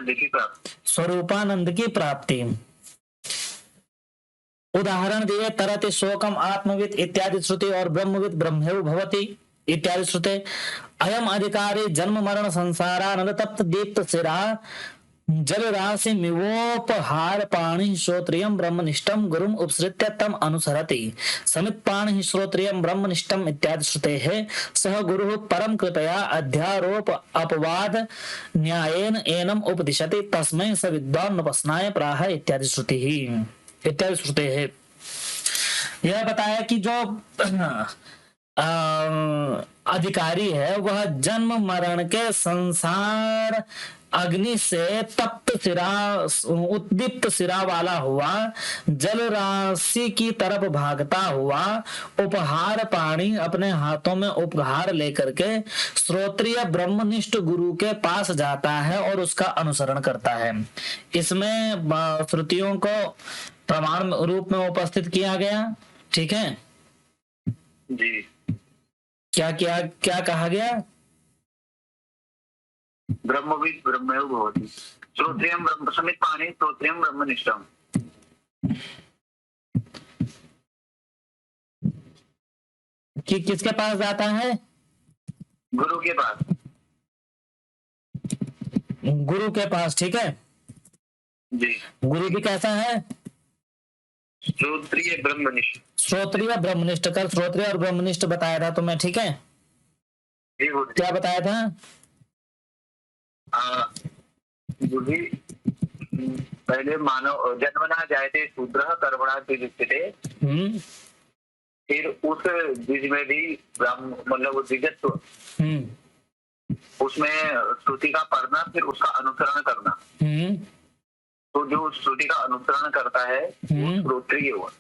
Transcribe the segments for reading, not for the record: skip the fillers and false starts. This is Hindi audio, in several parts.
की प्राप्ति। स्वरूपानंद की प्राप्ति। उदाहरण दिए तरति शोकम आत्मविद इत्यादि श्रुति और ब्रह्मविद ब्रह्मेव भवति इत्यादि श्रुते। अयम अधिकारी जन्म मरण संसारानंद तप्त दीप्त सिरा जल राशि मिवोपहार पाणि श्रोत्रियम ब्रह्मनिष्ठम गुरुम उपसृत्य तम अनुसरति समित पाणि श्रोत्रियम ब्रह्मनिष्ठम इत्यादि श्रुते है। सह गुरु परम कृपया अध्यारोप अपवाद न्यायेन एनम उपदिशति तस्मै स विद्वान उपस्नाय प्राह इत्यादि श्रुति ही इत्यादि श्रुते है। यह बताया कि जो अधिकारी है वह जन्म मरण के संसार अग्नि से तप्त सिरा उद्दीप्त सिरा वाला हुआ, जल राशि की तरफ भागता हुआ, उपहार पाणी अपने हाथों में उपहार लेकर के श्रोत्रिय ब्रह्मनिष्ठ गुरु के पास जाता है और उसका अनुसरण करता है। इसमें श्रुतियों को प्रमाण रूप में उपस्थित किया गया। ठीक है जी। क्या कहा गया? ब्रह्मविद ब्रह्मेव भवति श्रोत्रियम ब्रह्म समित पाणि श्रोत्रियम ब्रह्मनिष्ठम। कि किसके पास जाता है? गुरु के पास। गुरु के पास। ठीक है जी। गुरु भी कैसा है? श्रोत्रिय ब्रह्मनिष्ठ। श्रोत्रिय ब्रह्मनिष्ठ। कल श्रोत्रिय और ब्रह्मनिष्ठ बताया था तुम्हें। ठीक है जी क्या बताया था? पहले मानव जन्मना जायते शूद्रः कर्मणा द्विजते। फिर उस द्विज में भी मतलब द्विजत्व, उसमें श्रुति का पढ़ना, फिर उसका अनुसरण करना। तो जो श्रुति का अनुसरण करता है वो श्रोत्रिय हुआ।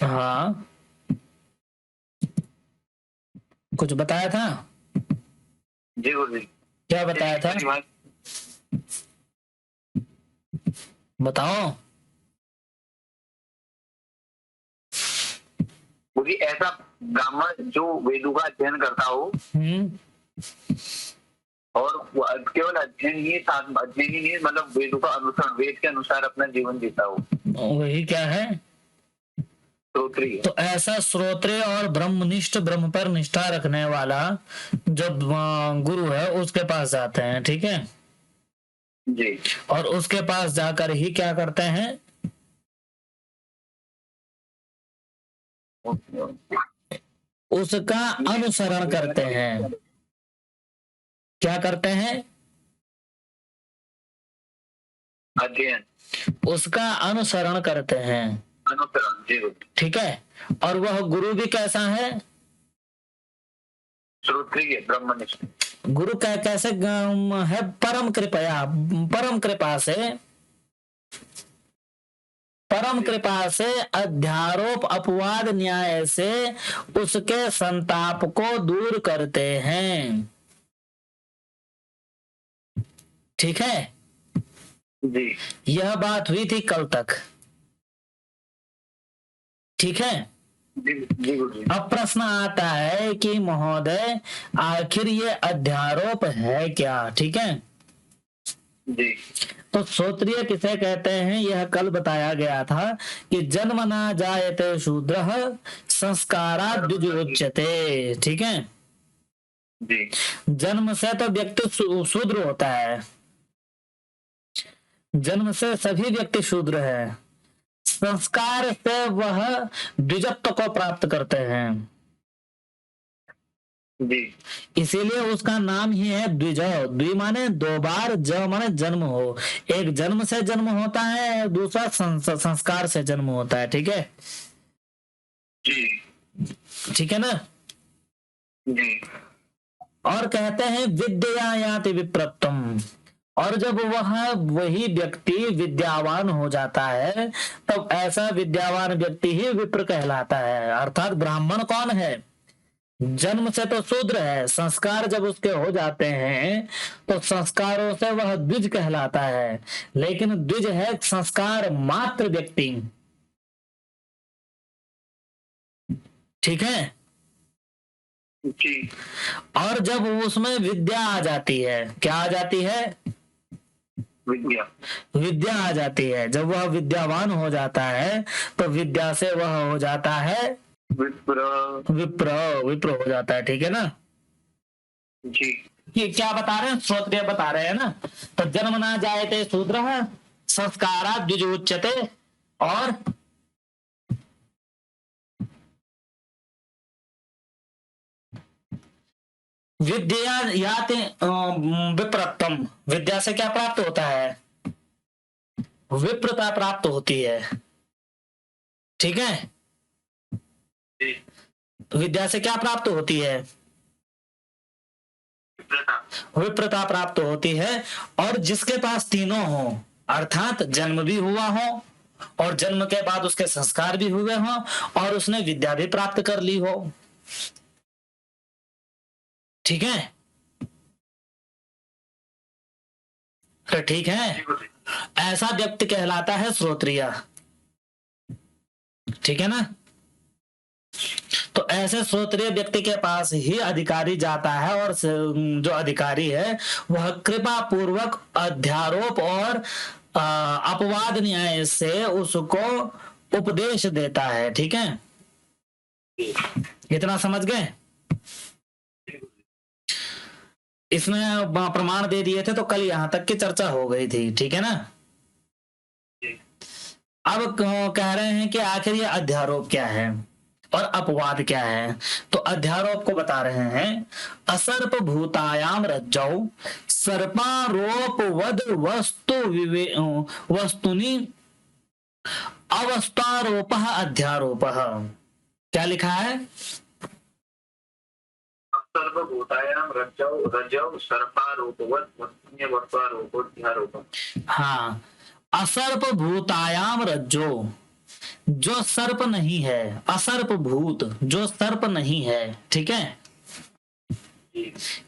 हाँ कुछ बताया था? जी गुरु जी। क्या बताया था बताओ। क्योंकि ऐसा ब्राह्मण जो वेदों का अध्ययन करता हो और केवल अध्ययन ही नहीं मतलब वेदों का अनुसरण, वेद के अनुसार अपना जीवन जीता हो, वही क्या है? श्रोत्रिय। तो ऐसा श्रोत्रिय और ब्रह्मनिष्ठ, ब्रह्म पर निष्ठा रखने वाला जो गुरु है उसके पास जाते हैं। ठीक है जी। और उसके पास जाकर ही क्या करते हैं? उसका अनुसरण करते हैं। क्या करते हैं? अध्ययन। उसका अनुसरण करते हैं। अनुसरण। जी। ठीक है और वह गुरु भी कैसा है? श्रोत्रिय ब्रह्मनिष्ठ। गुरु कैसे है? परम कृपा से अध्यारोप अपवाद न्याय से उसके संताप को दूर करते हैं। ठीक है जी। यह बात हुई थी कल तक। ठीक है जी। अब प्रश्न आता है कि महोदय आखिर ये अध्यारोप है क्या? ठीक है जी। तो श्रोत्रिय किसे कहते हैं यह कल बताया गया था कि जन्म ना जायते शूद्रः संस्काराद् द्विजोच्यते। ठीक है जी। जन्म से तो व्यक्ति शूद्र होता है, जन्म से सभी व्यक्ति शूद्र है। संस्कार से वह द्विजत्व को प्राप्त करते हैं। जी। इसीलिए उसका नाम ही है द्विज। द्वि माने दो बार, ज माने जन्म हो। एक जन्म से जन्म होता है, दूसरा संस्कार से जन्म होता है। ठीक है जी। ठीक है ना जी। और कहते हैं विद्या याति विप्रत्वम। और जब वही व्यक्ति विद्यावान हो जाता है तब ऐसा विद्यावान व्यक्ति ही विप्र कहलाता है। अर्थात ब्राह्मण कौन है? जन्म से तो शूद्र है, संस्कार जब उसके हो जाते हैं तो संस्कारों से वह द्विज कहलाता है। लेकिन द्विज है संस्कार मात्र व्यक्ति। ठीक है जी। और जब उसमें विद्या आ जाती है, क्या आ जाती है? विद्या। विद्या आ जाती है। जब वह विद्यावान हो जाता है तो विद्या से वह हो जाता है विप्र। विप्र। विप्र हो जाता है, ठीक है ना जी। ये क्या बता रहे हैं, श्रोत्रिय बता रहे हैं ना। तो जन्म ना जायते शूद्रः संस्कारात् द्विजोच्यते, और विद्या याते विप्रतम, विद्या से क्या प्राप्त होता है, विप्रता प्राप्त होती है, ठीक है। जी। विद्या से क्या प्राप्त होती है, विप्रता प्राप्त होती है। और जिसके पास तीनों हो, अर्थात जन्म भी हुआ हो और जन्म के बाद उसके संस्कार भी हुए हो और उसने विद्या भी प्राप्त कर ली हो, ठीक है। तो ठीक है, ऐसा व्यक्ति कहलाता है श्रोत्रिय, ठीक है ना। तो ऐसे श्रोत्रिय व्यक्ति के पास ही अधिकारी जाता है और जो अधिकारी है वह कृपा पूर्वक अध्यारोप और अपवाद न्याय से उसको उपदेश देता है, ठीक है। इतना समझ गए। इसमें प्रमाण दे दिए थे तो कल यहां तक की चर्चा हो गई थी, ठीक है ना। अब कह रहे हैं कि आखिर ये अध्यारोप क्या है और अपवाद क्या है। तो अध्यारोप को बता रहे हैं, असर्प भूतायाम रज्जौ सर्पारोप वद वस्तुनि अवस्थारोप अध्यारोप। क्या लिखा है, सर्वभूतायाम रज्जौ रज्जौ सर्पारोपवत् वस्तुनि अवस्थारोप। हाँ, असर्प भूतायाम रज्जो, जो सर्प नहीं है, असर्प भूत जो सर्प नहीं है, ठीक है।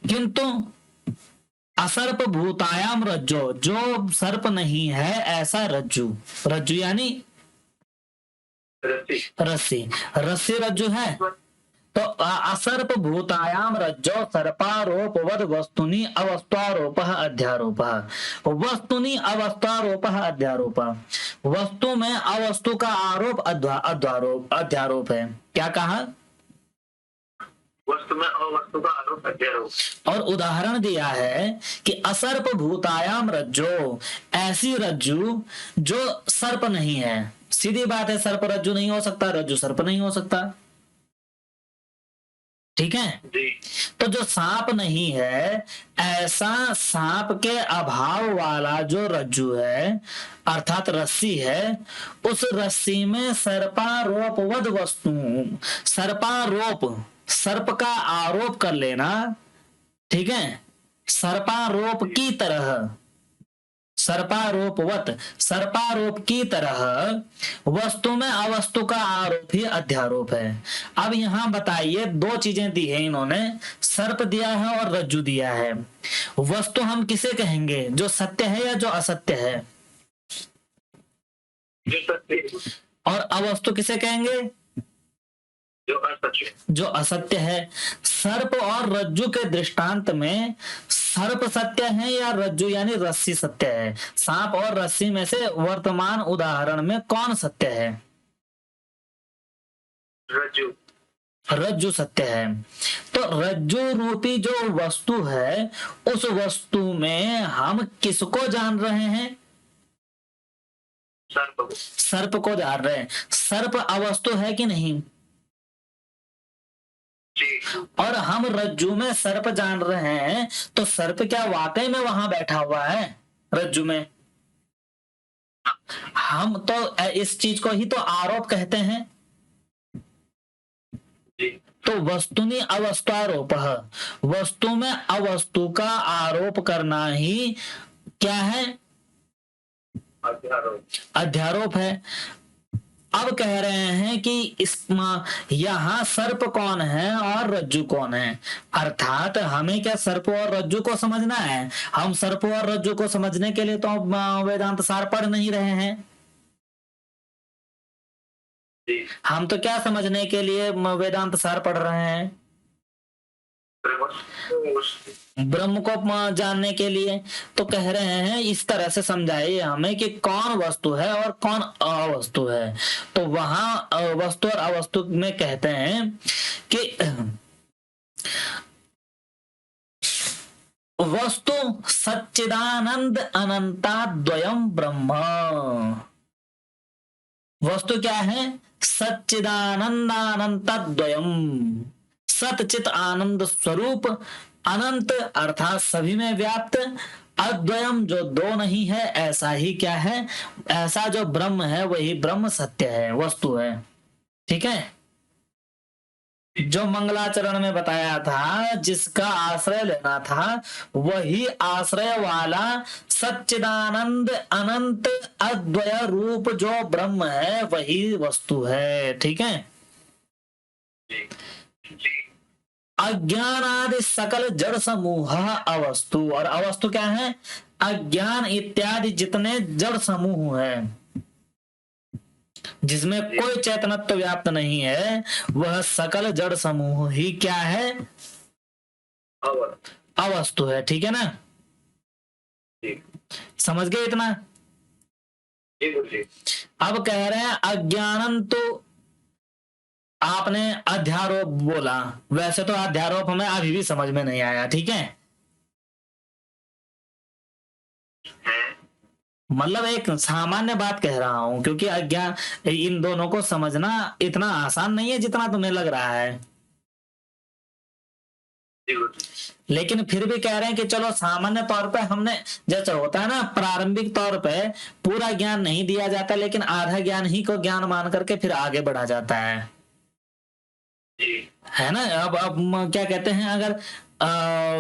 किंतु असर्प भूतायाम रज्जो, जो सर्प नहीं है ऐसा रज्जु, रज्जु यानी रस्सी, रस्सी रज्जु है। तो असर्प भूतायाम रज्जो सर्पारोपवद वस्तुनि अवस्थारोप अध्यारोप। वस्तुनि अवस्थारोप अध्यारोप, वस्तु में अवस्तु का आरोप अध्यारोप अध्यारोप है। क्या कहा, वस्तु में अवस्तु का आरोप अध्यारोप। और उदाहरण दिया है कि असर्प भूतायाम रज्जो, ऐसी रज्जु जो सर्प नहीं है। सीधी बात है, सर्प रज्जु नहीं हो सकता, रज्जु सर्प नहीं हो सकता, ठीक है जी। तो जो सांप नहीं है ऐसा सांप के अभाव वाला जो रज्जु है अर्थात रस्सी है, उस रस्सी में सर्पारोपवद वस्तु, सर्पारोप सर्प का आरोप कर लेना, ठीक है। सर्पारोप की तरह, सर्पारोपवत सर्पारोप की तरह वस्तु में अवस्तु का आरोप ही अध्यारोप है। अब यहां बताइए, दो चीजें दी है इन्होंने, सर्प दिया है और रज्जु दिया है। वस्तु हम किसे कहेंगे, जो सत्य है या जो असत्य है, जो सत्य, और अवस्तु किसे कहेंगे, जो असत्य, जो असत्य है। सर्प और रज्जु के दृष्टांत में सर्प सत्य है या रज्जु यानी रस्सी सत्य है। सांप और रस्सी में से वर्तमान उदाहरण में कौन सत्य है, रज्जु, रज्जु सत्य है। तो रज्जु रूपी जो वस्तु है उस वस्तु में हम किसको जान रहे हैं, सर्प को जान रहे हैं। सर्प अवस्तु है कि नहीं, और हम रज्जु में सर्प जान रहे हैं, तो सर्प क्या वाकई में वहां बैठा हुआ है रज्जु में। हम तो इस चीज को ही तो आरोप कहते हैं। तो वस्तुनि अवस्थारोप, वस्तु में अवस्तु का आरोप करना ही क्या है, अध्यारोप है। अब कह रहे हैं कि इस यहाँ सर्प कौन है और रज्जु कौन है, अर्थात हमें क्या सर्प और रज्जु को समझना है। हम सर्प और रज्जु को समझने के लिए तो वेदांत सार पढ़ नहीं रहे हैं, हम तो क्या समझने के लिए वेदांत सार पढ़ रहे हैं, ब्रह्म को जानने के लिए तो कह रहे हैं इस तरह से समझाइए हमें कि कौन वस्तु है और कौन अवस्तु है। तो वहां वस्तु और अवस्तु में कहते हैं कि वस्तु सच्चिदानंद अनंता द्वयम ब्रह्म। वस्तु क्या है? सच्चिदानंदानंत द्वयम, सतचित आनंद स्वरूप, अनंत अर्थात सभी में व्याप्त, अद्वयम जो दो नहीं है, ऐसा ही क्या है? ऐसा जो ब्रह्म है वही ब्रह्म सत्य है, वस्तु है। ठीक है, जो मंगलाचरण में बताया था जिसका आश्रय लेना था वही आश्रय वाला सच्चिदानंद अनंत अद्वय रूप जो ब्रह्म है वही वस्तु है। ठीक है, अज्ञान आदि सकल जड़ समूह अवस्तु, और अवस्तु क्या है? अज्ञान इत्यादि जितने जड़ समूह हैं जिसमें कोई चैतनत्व व्याप्त नहीं है, वह सकल जड़ समूह ही क्या है? अवस्तु है। ठीक है ना, समझ गए इतना? अब कह रहे हैं अज्ञानम, तो आपने अध्यारोप बोला, वैसे तो अध्यारोप हमें अभी भी समझ में नहीं आया। ठीक है, मतलब एक सामान्य बात कह रहा हूं, क्योंकि अज्ञान, इन दोनों को समझना इतना आसान नहीं है जितना तुम्हें लग रहा है। लेकिन फिर भी कह रहे हैं कि चलो सामान्य तौर पे हमने, जैसा होता है ना प्रारंभिक तौर पे पूरा ज्ञान नहीं दिया जाता, लेकिन आधा ज्ञान ही को ज्ञान मान करके फिर आगे बढ़ा जाता है ना। अब क्या कहते हैं, अगर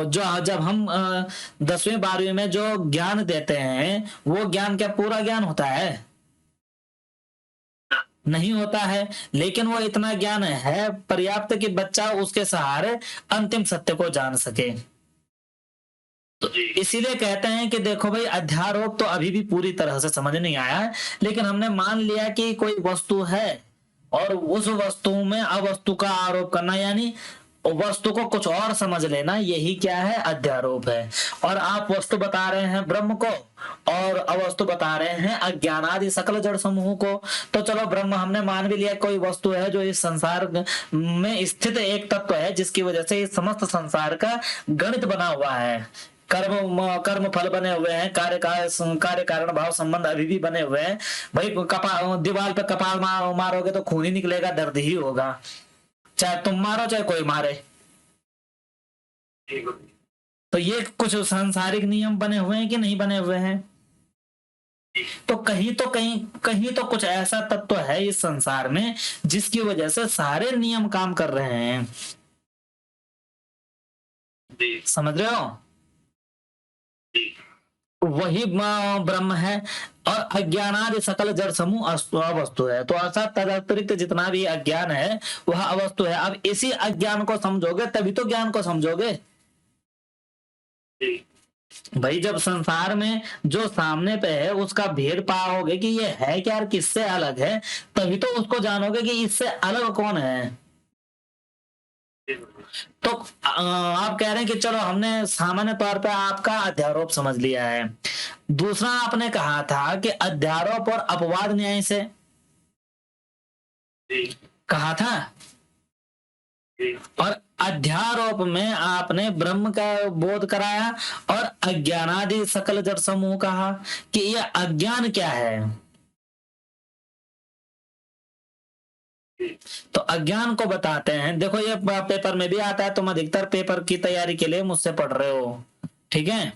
जो जब हम 10वीं 12वीं में जो ज्ञान देते हैं वो ज्ञान क्या पूरा ज्ञान होता है? नहीं होता है, लेकिन वो इतना ज्ञान है पर्याप्त कि बच्चा उसके सहारे अंतिम सत्य को जान सके। तो इसीलिए कहते हैं कि देखो भाई, अध्यारोप तो अभी भी पूरी तरह से समझ नहीं आया है, लेकिन हमने मान लिया कि कोई वस्तु है और उस वस्तु में अवस्तु का आरोप करना, यानी वस्तु को कुछ और समझ लेना, यही क्या है? अध्यारोप है। और आप वस्तु बता रहे हैं ब्रह्म को और अवस्तु बता रहे हैं अज्ञान आदि सकल जड़ समूह को। तो चलो ब्रह्म हमने मान भी लिया, कोई वस्तु है जो इस संसार में स्थित एक तत्व है जिसकी वजह से इस समस्त संसार का गणित बना हुआ है, कर्म फल बने हुए हैं, कार्य कारण भाव संबंध अभी भी बने हुए हैं। भाई दीवार पे कपाल मारोगे तो खून ही निकलेगा, दर्द ही होगा, चाहे तुम मारो चाहे कोई मारे। तो ये कुछ सांसारिक नियम बने हुए हैं कि नहीं बने हुए हैं? तो कहीं तो कुछ ऐसा तत्व है इस संसार में जिसकी वजह से सारे नियम काम कर रहे हैं। समझ रहे हो? वही ब्रह्म है, और अज्ञानादि सकल जड़ समूह अवस्तु है। तो अर्थात तदतिरिक्त जितना भी अज्ञान है वह अवस्तु है। अब इसी अज्ञान को समझोगे तभी तो ज्ञान को समझोगे। भाई जब संसार में जो सामने पे है उसका भेद पाओगे कि ये है क्या और किससे अलग है, तभी तो उसको जानोगे कि इससे अलग कौन है। तो आप कह रहे हैं कि चलो हमने सामान्य तौर पे आपका अध्यारोप समझ लिया है। दूसरा आपने कहा था कि अध्यारोप और अपवाद न्याय से कहा था, और अध्यारोप में आपने ब्रह्म का बोध कराया और अज्ञानादि सकल जड़ समूह कहा कि यह अज्ञान क्या है। तो अज्ञान को बताते हैं, देखो ये पेपर में भी आता है, तुम अधिकतर पेपर की तैयारी के लिए मुझसे पढ़ रहे हो। ठीक है,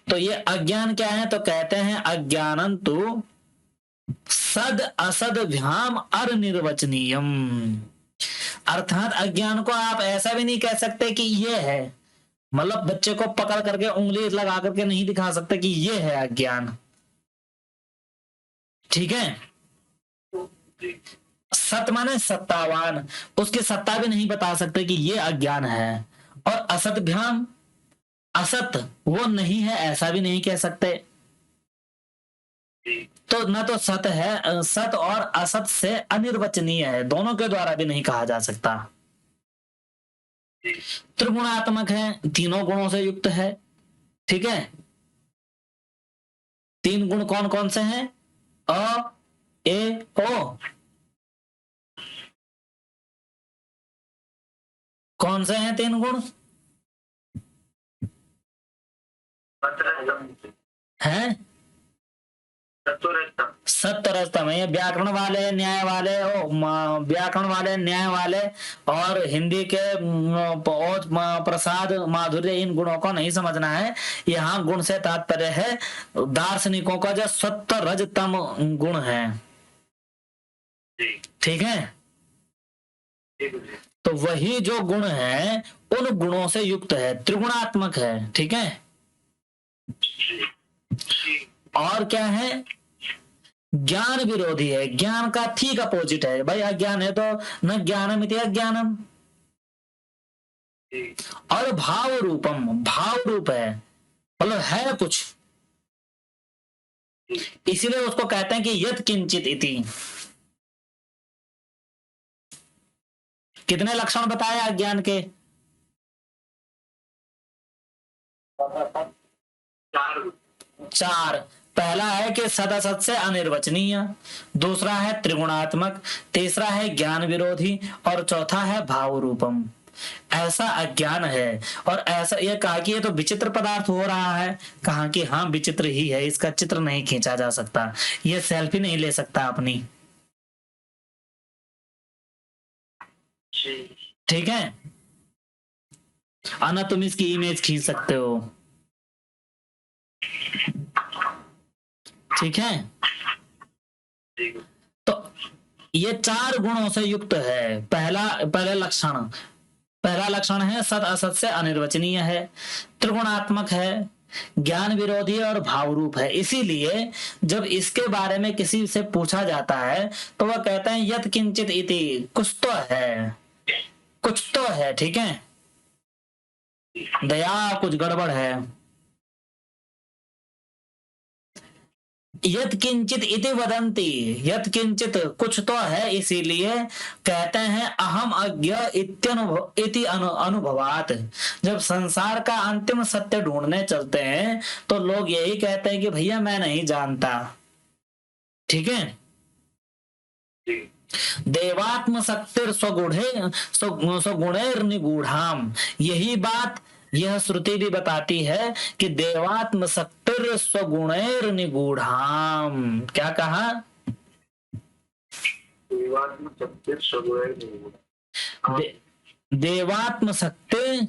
तो ये अज्ञान क्या है? तो कहते हैं अज्ञानं तु सद असद भ्याम अनिर्वचनीयम। अर्थात अज्ञान को आप ऐसा भी नहीं कह सकते कि ये है, मतलब बच्चे को पकड़ करके उंगली लगा करके नहीं दिखा सकते कि ये है अज्ञान। ठीक है, सत माने सत्तावान, उसकी सत्ता भी नहीं बता सकते कि ये अज्ञान है। और असत भ्याम, असत वो नहीं है ऐसा भी नहीं कह सकते। तो न तो सत है, सत और असत से अनिर्वचनीय है, दोनों के द्वारा भी नहीं कहा जा सकता। त्रिगुणात्मक है, तीनों गुणों से युक्त है। ठीक है, तीन गुण कौन कौन से हैं? अ, ए, ओ। कौन से हैं तीन गुण? हैं? सत्व रजतम है। व्याकरण वाले, न्याय वाले, व्याकरण वाले, न्याय वाले और हिंदी के ओज, प्रसाद, माधुर्य, इन गुणों को नहीं समझना है। यहाँ गुण से तात्पर्य है दार्शनिकों का जो सत्व रजतम गुण है। ठीक है, तो वही जो गुण है उन गुणों से युक्त है, त्रिगुणात्मक है। ठीक है, और क्या है? ज्ञान विरोधी है, ज्ञान का ठीक अपोजिट है। भाई अज्ञान है तो न ज्ञानम इति अज्ञानम। और भाव रूपम, भाव रूप है, मतलब है कुछ, इसीलिए उसको कहते हैं कि यत किंचित इति। कितने लक्षण बताए अज्ञान के? चार। पहला है कि सद असत से अनिर्वचनीय, दूसरा है त्रिगुणात्मक, तीसरा है ज्ञान विरोधी और चौथा है भाव रूपम। ऐसा अज्ञान है। और ऐसा ये कहा कि ये तो विचित्र पदार्थ हो रहा है, कहा कि हाँ विचित्र ही है, इसका चित्र नहीं खींचा जा सकता, ये सेल्फी नहीं ले सकता अपनी। ठीक है, आना तुम इसकी इमेज खींच सकते हो। ठीक है, तो ये चार गुणों से युक्त है। पहला लक्षण है सद असत से अनिर्वचनीय है, त्रिगुणात्मक है, ज्ञान विरोधी और भाव रूप है। इसीलिए जब इसके बारे में किसी से पूछा जाता है तो वह कहते हैं यत किंचित इति, कुछ तो है, कुछ तो है। ठीक है, दया कुछ गड़बड़ है। यत किंचित इति वदंती, यत किंचित कुछ तो है, इसीलिए कहते हैं अहम अज्ञ इति अनुभवात। जब संसार का अंतिम सत्य ढूंढने चलते हैं तो लोग यही कहते हैं कि भैया मैं नहीं जानता। ठीक है, देवात्म शक्तिर स्वगुणेर निगूढ़ाम, यही बात यह श्रुति भी बताती है कि देवात्म शक्तिर स्वगुणेर निगूढ़ाम। क्या कहा? देवात्म शक्तिर स्वगुणेर निगूढ़ाम। देवात्म शक्ति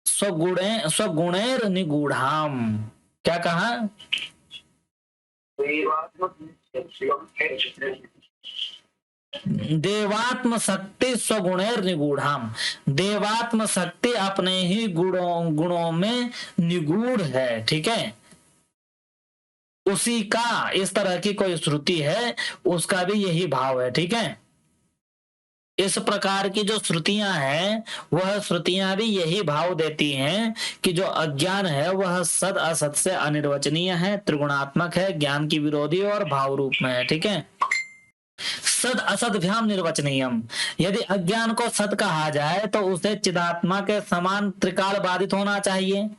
स्वगुणेर निगूढ़ाम। क्या कहा? देवात्म शक्ति स्वगुणेर निगूढ़ाम, देवात्म शक्ति अपने ही गुणों में निगूढ़ है। ठीक है, उसी का, इस तरह की कोई श्रुति है उसका भी यही भाव है। ठीक है, इस प्रकार की जो श्रुतियां हैं वह श्रुतियां भी यही भाव देती हैं कि जो अज्ञान है वह सद असत से अनिर्वचनीय है, त्रिगुणात्मक है, ज्ञान की विरोधी और भाव रूप में है। ठीक है, सद असद भ्याम निर्वचनीयम, यदि अज्ञान को सत कहा जाए तो उसे चिदात्मा के समान त्रिकाल बाधित होना चाहिए,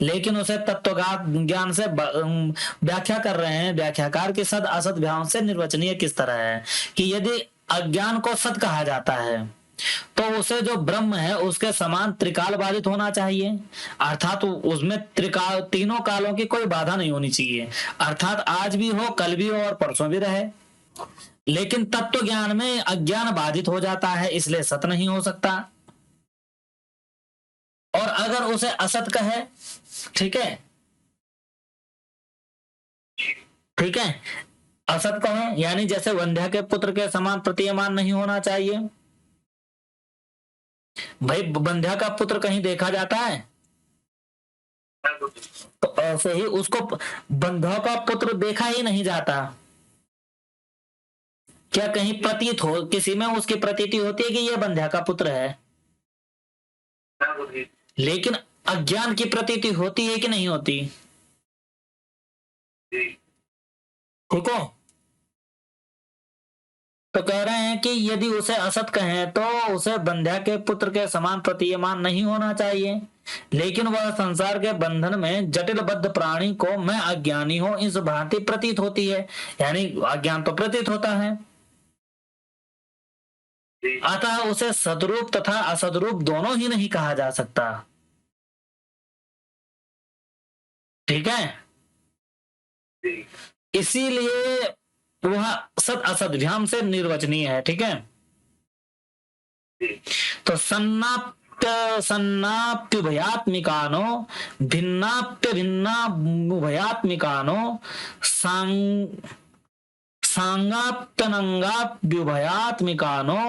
लेकिन उसे तत्वगात ज्ञान से व्याख्या कर रहे हैं व्याख्याकार की सद असद भ्याम से निर्वचनीय किस तरह है कि यदि अज्ञान को सत कहा जाता है तो उसे जो ब्रह्म है उसके समान त्रिकाल बाधित होना चाहिए, अर्थात उसमें त्रिकाल, तीनों कालों की कोई बाधा नहीं होनी चाहिए, अर्थात आज भी हो, कल भी हो और परसों भी रहे। लेकिन तत्व ज्ञान में अज्ञान बाधित हो जाता है, इसलिए सत नहीं हो सकता। और अगर उसे असत कहे, ठीक है, ठीक है, असत कहे यानी जैसे वंध्या के पुत्र के समान प्रतीयमान नहीं होना चाहिए। भाई वंध्या का पुत्र कहीं देखा जाता है? तो ऐसे ही उसको वंध्या का पुत्र देखा ही नहीं जाता। क्या कहीं प्रतीत हो, किसी में उसकी प्रतीति होती है कि यह वंध्या का पुत्र है? लेकिन अज्ञान की प्रतीति होती है कि नहीं होती? ठीक है, तो कह रहे हैं कि यदि उसे असत कहें तो उसे बंध्या के पुत्र के समान प्रतीयमान नहीं होना चाहिए, लेकिन वह संसार के बंधन में जटिलबद्ध प्राणी को मैं अज्ञानी हूं इस भांति प्रतीत होती है, यानी अज्ञान तो प्रतीत होता है। अतः उसे सदरूप तथा असदरूप दोनों ही नहीं कहा जा सकता। ठीक है, इसीलिए वह सद असदभ्याम से निर्वचनीय है। ठीक है, तो सन्नाप्युभयात्मिकानो भिन्नाप्य भिन्नाभयात्मिकानो सांगाप्यनंगाप्युभयात्मिकानो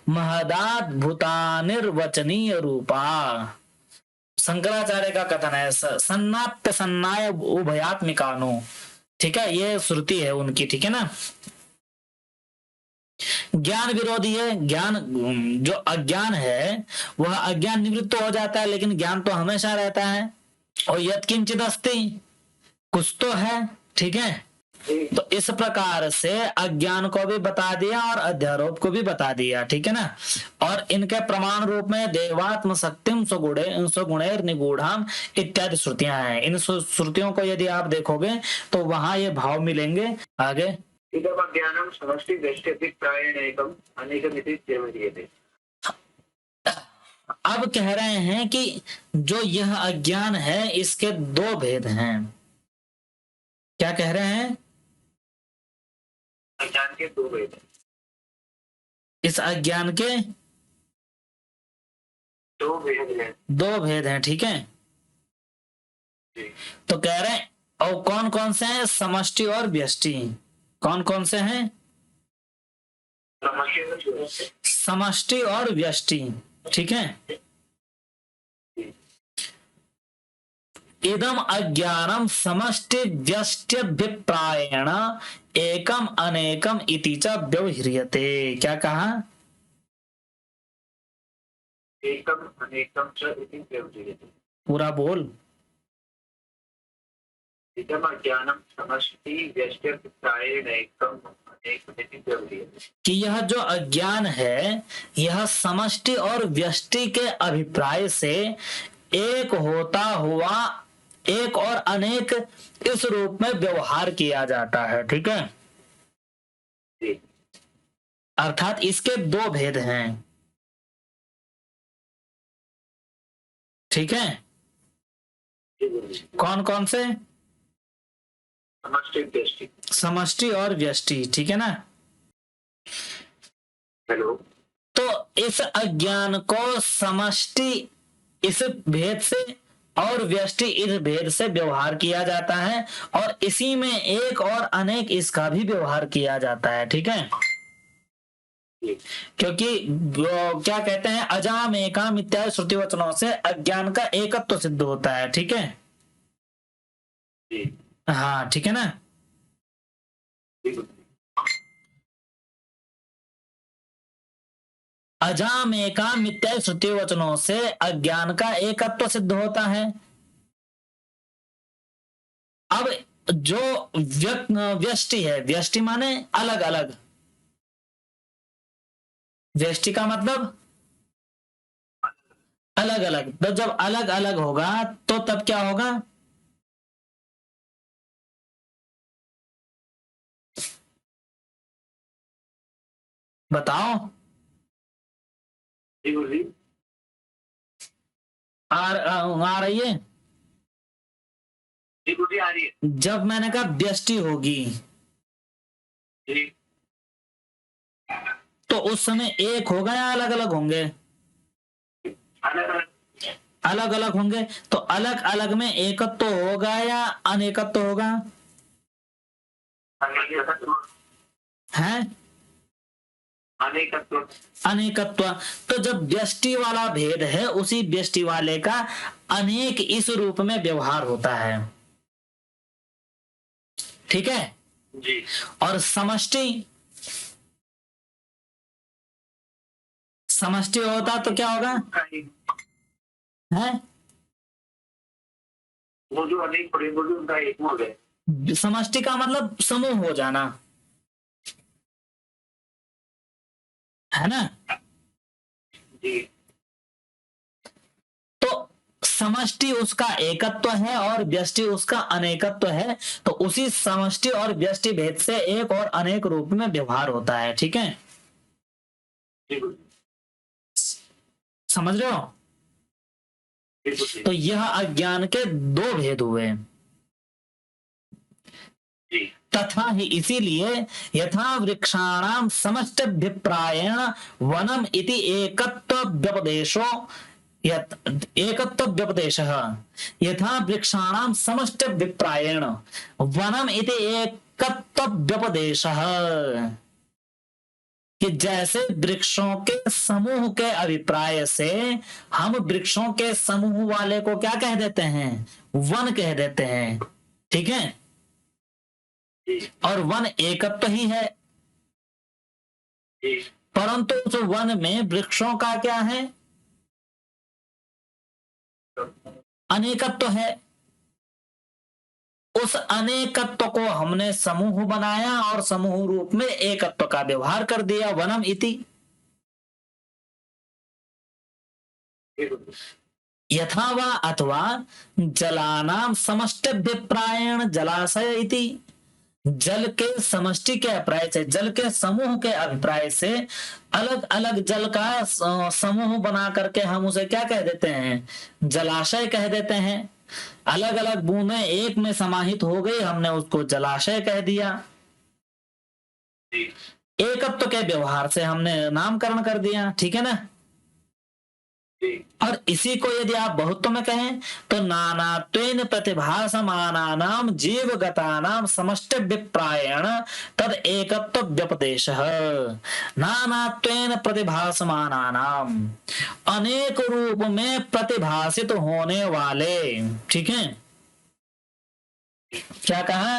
महदाद्भुतानिर्वचनीय रूपा। शंकराचार्य का कथन है सन्नाप्य सन्नाय उभयात्मिकानो। ठीक है, ये श्रुति है उनकी। ठीक है ना, ज्ञान विरोधी है। ज्ञान जो अज्ञान है वह अज्ञान निवृत्त हो जाता है, लेकिन ज्ञान तो हमेशा रहता है। और यत्किंचित अस्ति, कुछ तो है। ठीक है, तो इस प्रकार से अज्ञान को भी बता दिया और अध्यारोप को भी बता दिया। ठीक है ना, और इनके प्रमाण रूप में देवात्म शक्तिम स्वगुणेर निगूढ़ाम इत्यादि श्रुतियां हैं। इन श्रुतियों को यदि आप देखोगे तो वहां ये भाव मिलेंगे। आगे इदमज्ञानं समष्टि व्यष्ट्यभिप्रायेण एकम् अनेकमिति व्यवह्रियते। अब कह रहे हैं कि जो यह अज्ञान है इसके दो भेद हैं। क्या कह रहे हैं? अज्ञान के दो भेद हैं। इस अज्ञान के दो भेद हैं। दो भेद हैं। ठीक है, तो कह रहे हैं और कौन कौन से हैं? समष्टि और व्यष्टि। कौन कौन से हैं? समष्टि और व्यष्टि। ठीक है, इदम अज्ञानम समष्टि व्यष्ट्यभिप्रायेण एकम अनेकम इति च व्यवह्रियते। क्या कहा? एकम अनेकम च इति व्यवह्रियते। पूरा बोल। इदम अज्ञानम समष्टि व्यष्ट्यभिप्रायेण एकम अनेकम इति व्यवह्रियते। कि यह जो अज्ञान है यह समष्टि और व्यष्टि के अभिप्राय से एक होता हुआ एक और अनेक इस रूप में व्यवहार किया जाता है। ठीक है, अर्थात इसके दो भेद हैं। ठीक है, कौन कौन से? समष्टि और व्यष्टि। ठीक है ना, हेलो। तो इस अज्ञान को समष्टि इस भेद से और व्यष्टि इस भेद से व्यवहार किया जाता है, और इसी में एक और अनेक इसका भी व्यवहार किया जाता है। ठीक है, क्योंकि क्या कहते हैं, अजाम एकाम इत्यादि श्रुति वचनों से अज्ञान का एकत्व सिद्ध होता है। ठीक है, हाँ ठीक है ना। अजाम एकाम इत्यादि श्रुति वचनों से अज्ञान का एकत्व सिद्ध होता है। अब जो व्यष्टि है, व्यष्टि माने अलग अलग, व्यष्टि का मतलब अलग अलग। तो जब अलग अलग होगा तो तब क्या होगा? बताओ। आ रही है? आ रही है। जब मैंने कहा व्यष्टि होगी तो उस समय एक होगा या अलग अलग होंगे? अलग अलग होंगे। तो अलग अलग में एकत्व होगा या अनेकत्व होगा? है अनेकत्व। तो जब व्यष्टि वाला भेद है उसी व्यष्टि वाले का अनेक इस रूप में व्यवहार होता है। ठीक है जी। और समष्टि समष्टि होता तो क्या होगा? है वो जो अनेक पड़े वो भी उनका एक हो गए। समष्टि का मतलब समूह हो जाना, है ना। जी तो समष्टि उसका एकत्व है और व्यष्टि उसका अनेकत्व है। तो उसी समष्टि और व्यष्टि भेद से एक और अनेक रूप में व्यवहार होता है। ठीक है, जी गुरुजी, समझ रहे हो। जी गुरुजी, तो यह अज्ञान के दो भेद हुए। जी तथा ही इसीलिए यथा वृक्षाणाम समष्टिभिप्रायेण वनम इति एकत्व व्यपदेशो एकत्व व्यपदेशः यथा वृक्षाणाम समष्टिभिप्रायेण वनम इति एकत्व व्यपदेशः, कि जैसे वृक्षों के समूह के अभिप्राय से हम वृक्षों के समूह वाले को क्या कह देते हैं, वन कह देते हैं। ठीक है, जी और वन एकत्व ही है, जी परंतु उस वन में वृक्षों का क्या है, अनेकत्व है। उस अनेकत्व को हमने समूह बनाया और समूह रूप में एकत्व का व्यवहार कर दिया, वनम इति। जी गुरुजी, यथा वा अथवा जलानाम समष्टिभिप्रायेण जलाशय इति, जल के समष्टि के अभिप्राय से, जल के समूह के अभिप्राय से अलग अलग जल का समूह बना करके हम उसे क्या कह देते हैं, जलाशय कह देते हैं। अलग अलग बूंदें एक में समाहित हो गई, हमने उसको जलाशय कह दिया। जी एकत्व के व्यवहार से हमने नामकरण कर दिया। ठीक है ना। जी और इसी को यदि आप बहुत्व में कहें तो नानात्वेन प्रतिभासमानानाम जीवगतानाम समष्टिभिप्रायेण तद एकत्व व्यपदेशः। नानात्वेन प्रतिभासमानानाम, अनेक रूप में प्रतिभासित होने वाले। ठीक है, क्या कहा,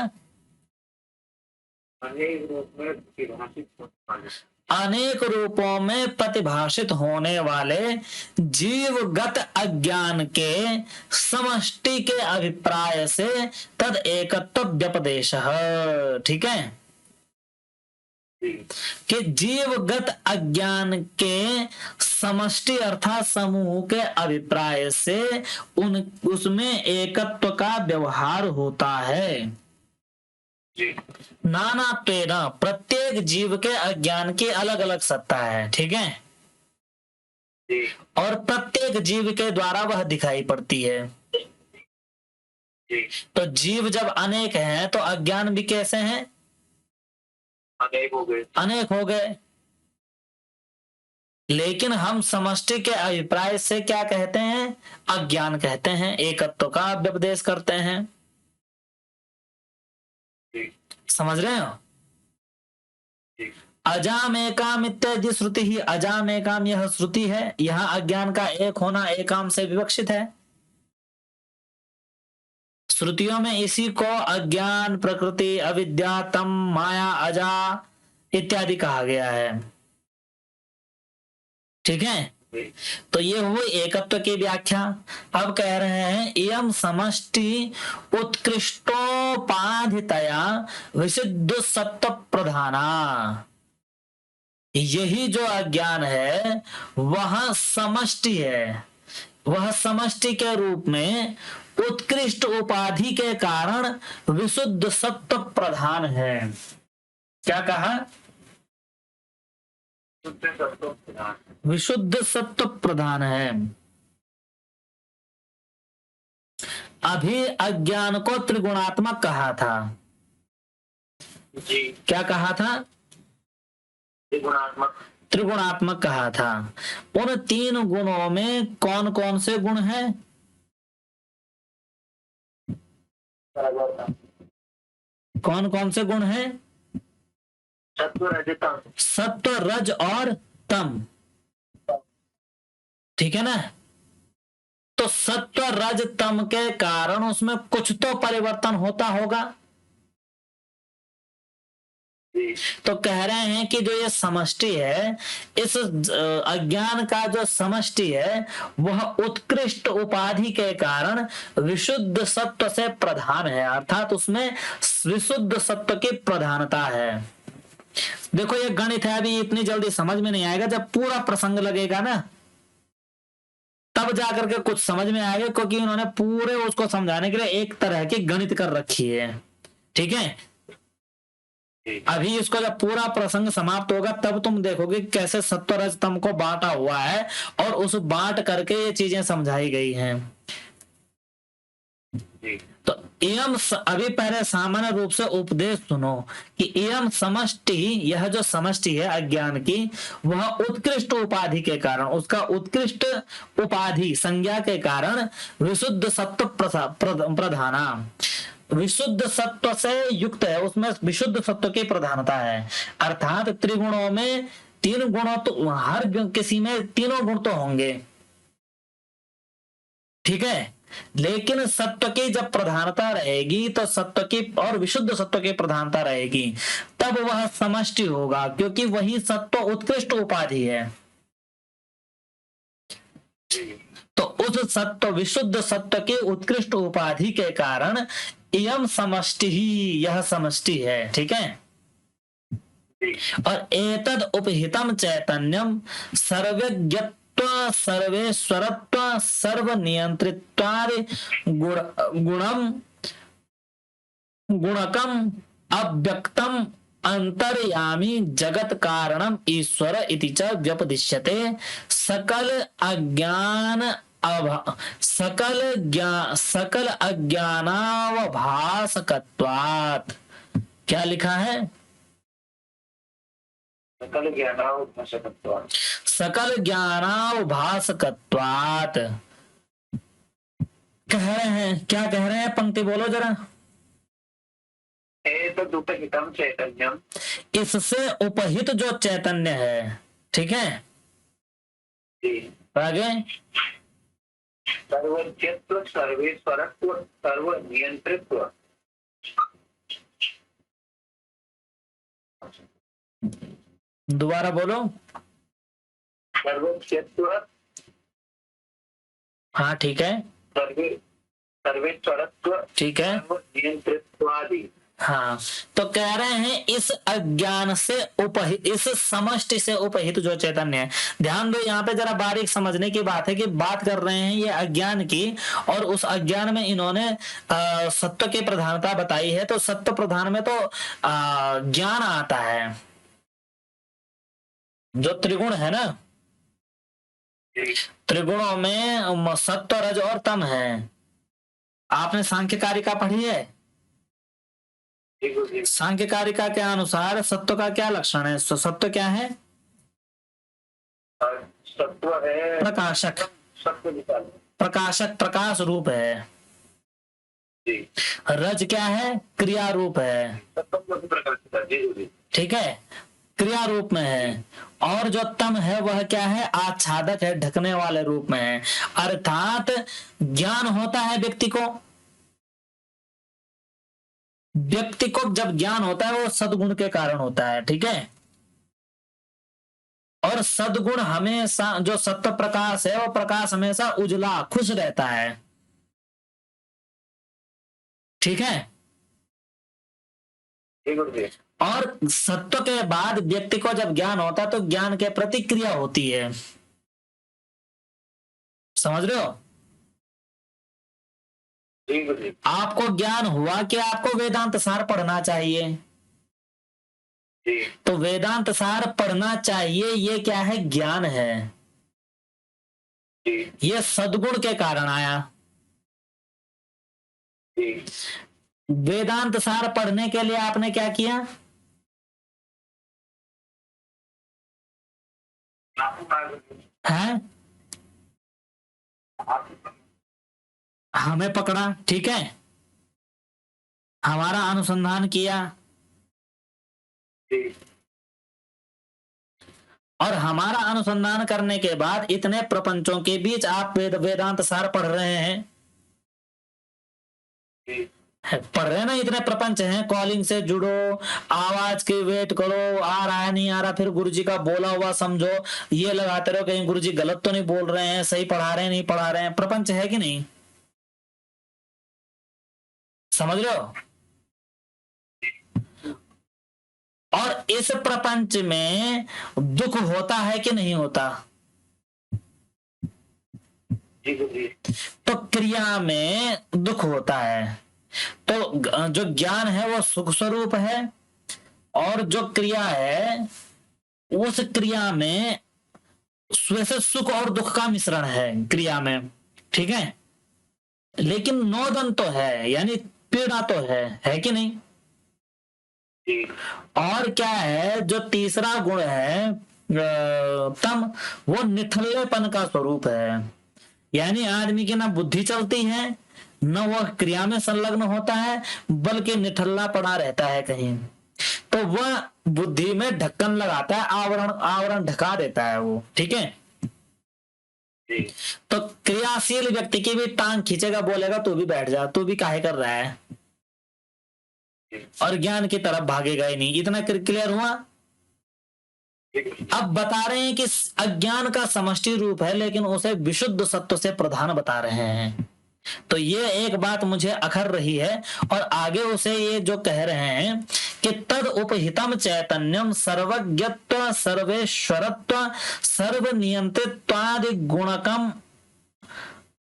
अनेक रूप में विभाजित होने वाले, अनेक रूपों में प्रतिभाषित होने वाले जीवगत अज्ञान के समष्टि के अभिप्राय से तद एकत्व व्यपदेशः। ठीक है, जी कि जीवगत अज्ञान के समष्टि अर्थात समूह के अभिप्राय से उन उसमें एकत्व का व्यवहार होता है। जी नानात्वेन, प्रत्येक जीव के अज्ञान की अलग अलग सत्ता है। ठीक है, जी और प्रत्येक जीव के द्वारा वह दिखाई पड़ती है। जी तो जीव जब अनेक हैं तो अज्ञान भी कैसे हैं, अनेक हो गए, अनेक हो गए। लेकिन हम समष्टि के अभिप्राय से क्या कहते हैं, अज्ञान कहते हैं, एकत्व का व्यपदेश करते हैं। जी समझ रहे हो। जी अजाम एकाम इत्यादि श्रुति ही, अजाम एकाम यह श्रुति है, यह अज्ञान का एक होना एकाम से विवक्षित है। श्रुतियों में इसी को अज्ञान, प्रकृति, अविद्या, तम, माया, अजा इत्यादि कहा गया है। ठीक है, जी तो ये हुई एकत्व की व्याख्या। अब कह रहे हैं इयम समष्टि उत्कृष्टोपाधितया विशुद्ध सत्व प्रधाना। यही जो अज्ञान है वह समष्टि है, वह समष्टि के रूप में उत्कृष्ट उपाधि के कारण विशुद्ध सत्व प्रधान है। क्या कहा, शुद्ध सत्व प्रधान, विशुद्ध सत्व प्रधान है। अभी अज्ञान को त्रिगुणात्मक कहा था। जी क्या कहा था, त्रिगुणात्मक, त्रिगुणात्मक कहा था। उन तीन गुणों में कौन कौन से गुण हैं, कौन कौन से गुण हैं, सत्व रजतम, सत्व, रज और तम। ठीक है ना। तो सत्व, रज, तम के कारण उसमें कुछ तो परिवर्तन होता होगा। तो कह रहे हैं कि जो ये समष्टि है, इस अज्ञान का जो समष्टि है वह उत्कृष्ट उपाधि के कारण विशुद्ध सत्व से प्रधान है, अर्थात उसमें विशुद्ध सत्व की प्रधानता है। देखो ये गणित है, अभी इतनी जल्दी समझ में नहीं आएगा, जब पूरा प्रसंग लगेगा ना तब जाकर के कुछ समझ में आएगा, क्योंकि उन्होंने पूरे उसको समझाने के लिए एक तरह की गणित कर रखी है। ठीक है, अभी इसको जब पूरा प्रसंग समाप्त होगा तब तुम देखोगे कैसे सत्व रज तम को बांटा हुआ है और उस बांट करके ये चीजें समझाई गई हैं। तो एवं अभी पहले सामान्य रूप से उपदेश सुनो कि एवं समष्टि, यह जो समष्टि है अज्ञान की, वह उत्कृष्ट उपाधि के कारण, उसका उत्कृष्ट उपाधि संज्ञा के कारण विशुद्ध सत्व प्रधाना, विशुद्ध सत्व से युक्त है, उसमें विशुद्ध सत्व की प्रधानता है। अर्थात त्रिगुणों में तीन गुणों तो हर किसी में तीनों गुण तो होंगे, ठीक है, लेकिन सत्व की जब प्रधानता रहेगी तो सत्व की और विशुद्ध सत्व की प्रधानता रहेगी, तब वह समष्टि होगा, क्योंकि वही सत्व उत्कृष्ट उपाधि है। तो उस सत्व, विशुद्ध सत्व के उत्कृष्ट उपाधि के कारण इयम समष्टि ही, यह समष्टि है। ठीक है, और एतद उपहितम चैतन्यम सर्वज्ञत्व सर्वेश्वरत्व सर्वनियंत्रित्वादि गुणम गुणकम अव्यक्तम अंतर्यामी जगत कारणम ईश्वर इति च व्यपदिश्यते सकल अज्ञान सकल अज्ञानावभासकत्वात्। क्या लिखा है? सकल ज्ञानावभासकत्वात्। सकल ज्ञानावभासकत्वात् कह रहे हैं, क्या कह रहे हैं? पंक्ति बोलो जरा। एतद उपहितम चैतन्यम, इससे उपहित जो चैतन्य है, ठीक है, आगे सर्वज्ञत्व सर्वेश्वरत्व सर्वनियंत्रित्व, दोबारा बोलो। सर्वज्ञत्व, हाँ ठीक है, सर्वेश्वरत्व, ठीक है, सर्वनियंत्रित्वादि। हाँ, तो कह रहे हैं इस अज्ञान से उपहित, इस समष्टि से उपहित जो चैतन्य है, ध्यान दो यहाँ पे जरा बारीक समझने की बात है कि बात कर रहे हैं ये अज्ञान की, और उस अज्ञान में इन्होंने सत्व की प्रधानता बताई है। तो सत्व प्रधान में तो ज्ञान आता है, जो त्रिगुण है ना, त्रिगुणों में सत्व रज और तम है। आपने सांख्य कारिका पढ़ी है? सांख्य कारिका के अनुसार सत्व का क्या लक्षण है? सत्व क्या है? सत्व है प्रकाशक, प्रकाशक, प्रकाश रूप है। रज क्या है? क्रिया रूप है। ठीक है, क्रिया रूप में है। और जो तम है वह क्या है? आच्छादक है, ढकने वाले रूप में है। अर्थात ज्ञान होता है व्यक्ति को, व्यक्ति को जब ज्ञान होता है वो सद्गुण के कारण होता है। ठीक है, और सद्गुण हमेशा, जो सत्व प्रकाश है वो प्रकाश हमेशा उजला, खुश रहता है। ठीक है, और सत्व के बाद व्यक्ति को जब ज्ञान होता है तो ज्ञान के प्रति क्रिया होती है। समझ रहे हो? आपको ज्ञान हुआ कि आपको वेदांत सार पढ़ना चाहिए, तो वेदांत सार पढ़ना चाहिए, ये क्या है? ज्ञान है। ये सद्गुण के कारण आया। वेदांत सार पढ़ने के लिए आपने क्या किया? है, हमें पकड़ा, ठीक है, हमारा अनुसंधान किया, और हमारा अनुसंधान करने के बाद इतने प्रपंचों के बीच आप वेदांत सार पढ़ रहे हैं, पढ़ रहे हैं ना, इतने प्रपंच हैं, कॉलिंग से जुड़ो, आवाज की वेट करो, आ रहा है नहीं आ रहा, फिर गुरुजी का बोला हुआ समझो, ये लगाते रहो कहीं गुरुजी गलत तो नहीं बोल रहे हैं, सही पढ़ा रहे हैं नहीं पढ़ा रहे हैं, प्रपंच है कि नहीं, समझ रहे हो। और इस प्रपंच में दुख होता है कि नहीं होता, तो क्रिया में दुख होता है। तो जो ज्ञान है वो सुख स्वरूप है, और जो क्रिया है उस क्रिया में वैसे सुख और दुख का मिश्रण है क्रिया में, ठीक है, लेकिन नोदन तो है, यानी पीड़ा तो है कि नहीं। और क्या है, जो तीसरा गुण है तम, वो निठल्लेपन का स्वरूप है, यानी आदमी की ना बुद्धि चलती है, न वह क्रिया में संलग्न होता है, बल्कि निठल्ला पड़ा रहता है कहीं, तो वह बुद्धि में ढक्कन लगाता है, आवरण आवरण ढका देता है वो, ठीक है। तो क्रियाशील व्यक्ति की भी टांग खींचेगा, बोलेगा तू भी बैठ जा, तू भी काहे कर रहा है, और ज्ञान की तरफ भागेगा ही नहीं। इतना क्लियर हुआ। अब बता रहे हैं कि अज्ञान का समष्टि रूप है, लेकिन उसे विशुद्ध सत्व से प्रधान बता रहे हैं। तो ये एक बात मुझे अखर रही है, और आगे उसे ये जो कह रहे हैं कि तद उपहितम चैतन्यम सर्वज्ञत्व सर्वेश्वरत्व सर्वनियंत्रित्वादि गुणकम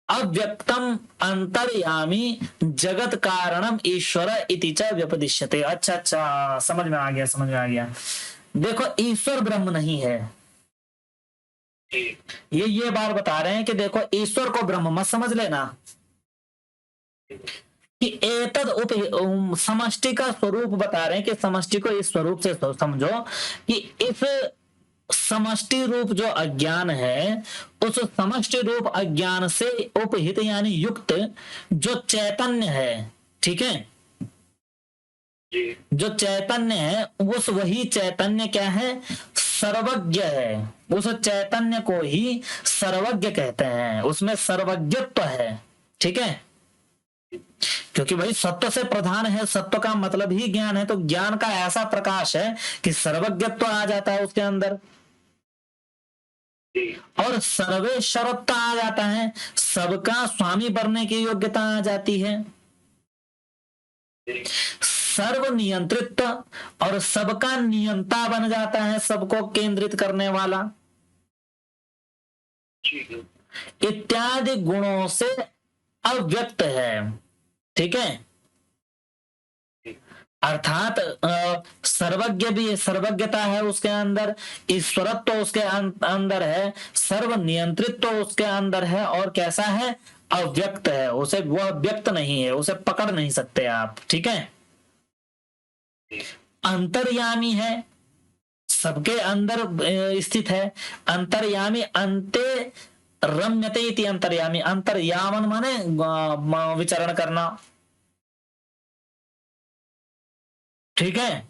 अव्यक्तम अंतर्यामी जगत कारणम ईश्वर इति च व्यपदिश्यते। अच्छा अच्छा, समझ में आ गया, समझ में आ गया। देखो, ईश्वर ब्रह्म नहीं है, ये बात बता रहे हैं कि देखो, ईश्वर को ब्रह्म मत समझ लेना, कि एतद उप समष्टि का स्वरूप बता रहे हैं, कि समष्टि को इस स्वरूप से समझो कि इस समष्टि रूप जो अज्ञान है, उस समष्टि रूप अज्ञान से उपहित यानी युक्त जो चैतन्य है, ठीक है, जो चैतन्य है उस वही चैतन्य क्या है, सर्वज्ञ है। उस चैतन्य को ही सर्वज्ञ कहते हैं, उसमें सर्वज्ञत्व है, ठीक है, क्योंकि भाई सत्व से प्रधान है, सत्व का मतलब ही ज्ञान है, तो ज्ञान का ऐसा प्रकाश है कि सर्वज्ञत्व आ जाता है उसके अंदर, और सर्वेश्वरत्व आ जाता है, सबका स्वामी बनने की योग्यता आ जाती है, सर्व नियंत्रित्व, और सबका नियंता बन जाता है, सबको केंद्रित करने वाला, इत्यादि गुणों से अव्यक्त है, ठीक है। अर्थात सर्वज्ञ भी, सर्वज्ञता है उसके अंदर, ईश्वरत्व तो उसके अंदर है, सर्व नियंत्रित्व तो उसके अंदर है, और कैसा है, अव्यक्त है, उसे वह व्यक्त नहीं है, उसे पकड़ नहीं सकते आप, ठीक है। अंतर्यामी है, सबके अंदर स्थित है, अंतर्यामी, अंते रम्यते इति अंतर्यामी, अंतर्यामन माने विचरण करना, ठीक है।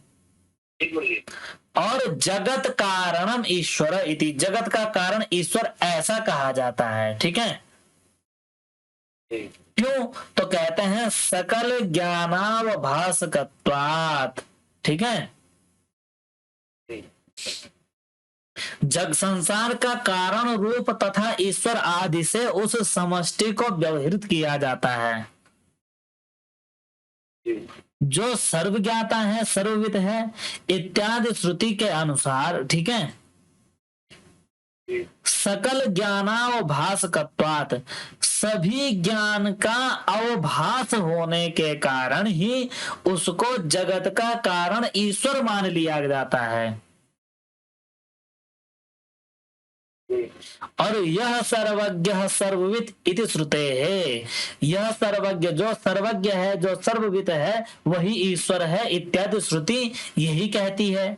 और जगत कारणम ईश्वर इति, जगत का कारण ईश्वर ऐसा कहा जाता है, ठीक है। क्यों, तो कहते हैं सकल ज्ञानावभासकत्वात्, ठीक है। जग संसार का कारण रूप तथा ईश्वर आदि से उस समष्टि को व्यवहृत किया जाता है, जो सर्वज्ञाता है, सर्वविद है, इत्यादि श्रुति के अनुसार, ठीक है। सकल ज्ञानावभासकत्वात्, सभी ज्ञान का अवभास होने के कारण ही उसको जगत का कारण ईश्वर मान लिया जाता है, और यह सर्वज्ञ सर्वविद इति श्रुते है, यह सर्वज्ञ जो सर्वज्ञ है, जो सर्वविद है, वही ईश्वर है, इत्यादि श्रुति यही कहती है।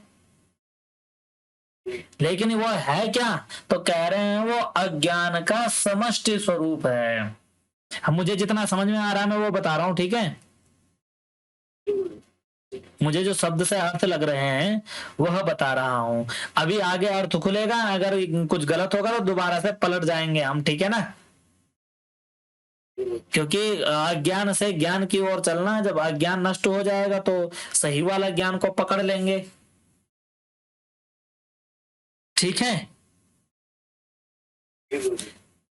लेकिन वो है क्या, तो कह रहे हैं वो अज्ञान का समष्टि स्वरूप है। हम, मुझे जितना समझ में आ रहा है मैं वो बता रहा हूं, ठीक है। मुझे जो शब्द से अर्थ लग रहे हैं वह बता रहा हूं, अभी आगे अर्थ खुलेगा, अगर कुछ गलत होगा तो दोबारा से पलट जाएंगे हम, ठीक है ना। क्योंकि अज्ञान से ज्ञान की ओर चलना, जब अज्ञान नष्ट हो जाएगा तो सही वाला ज्ञान को पकड़ लेंगे। ठीक है।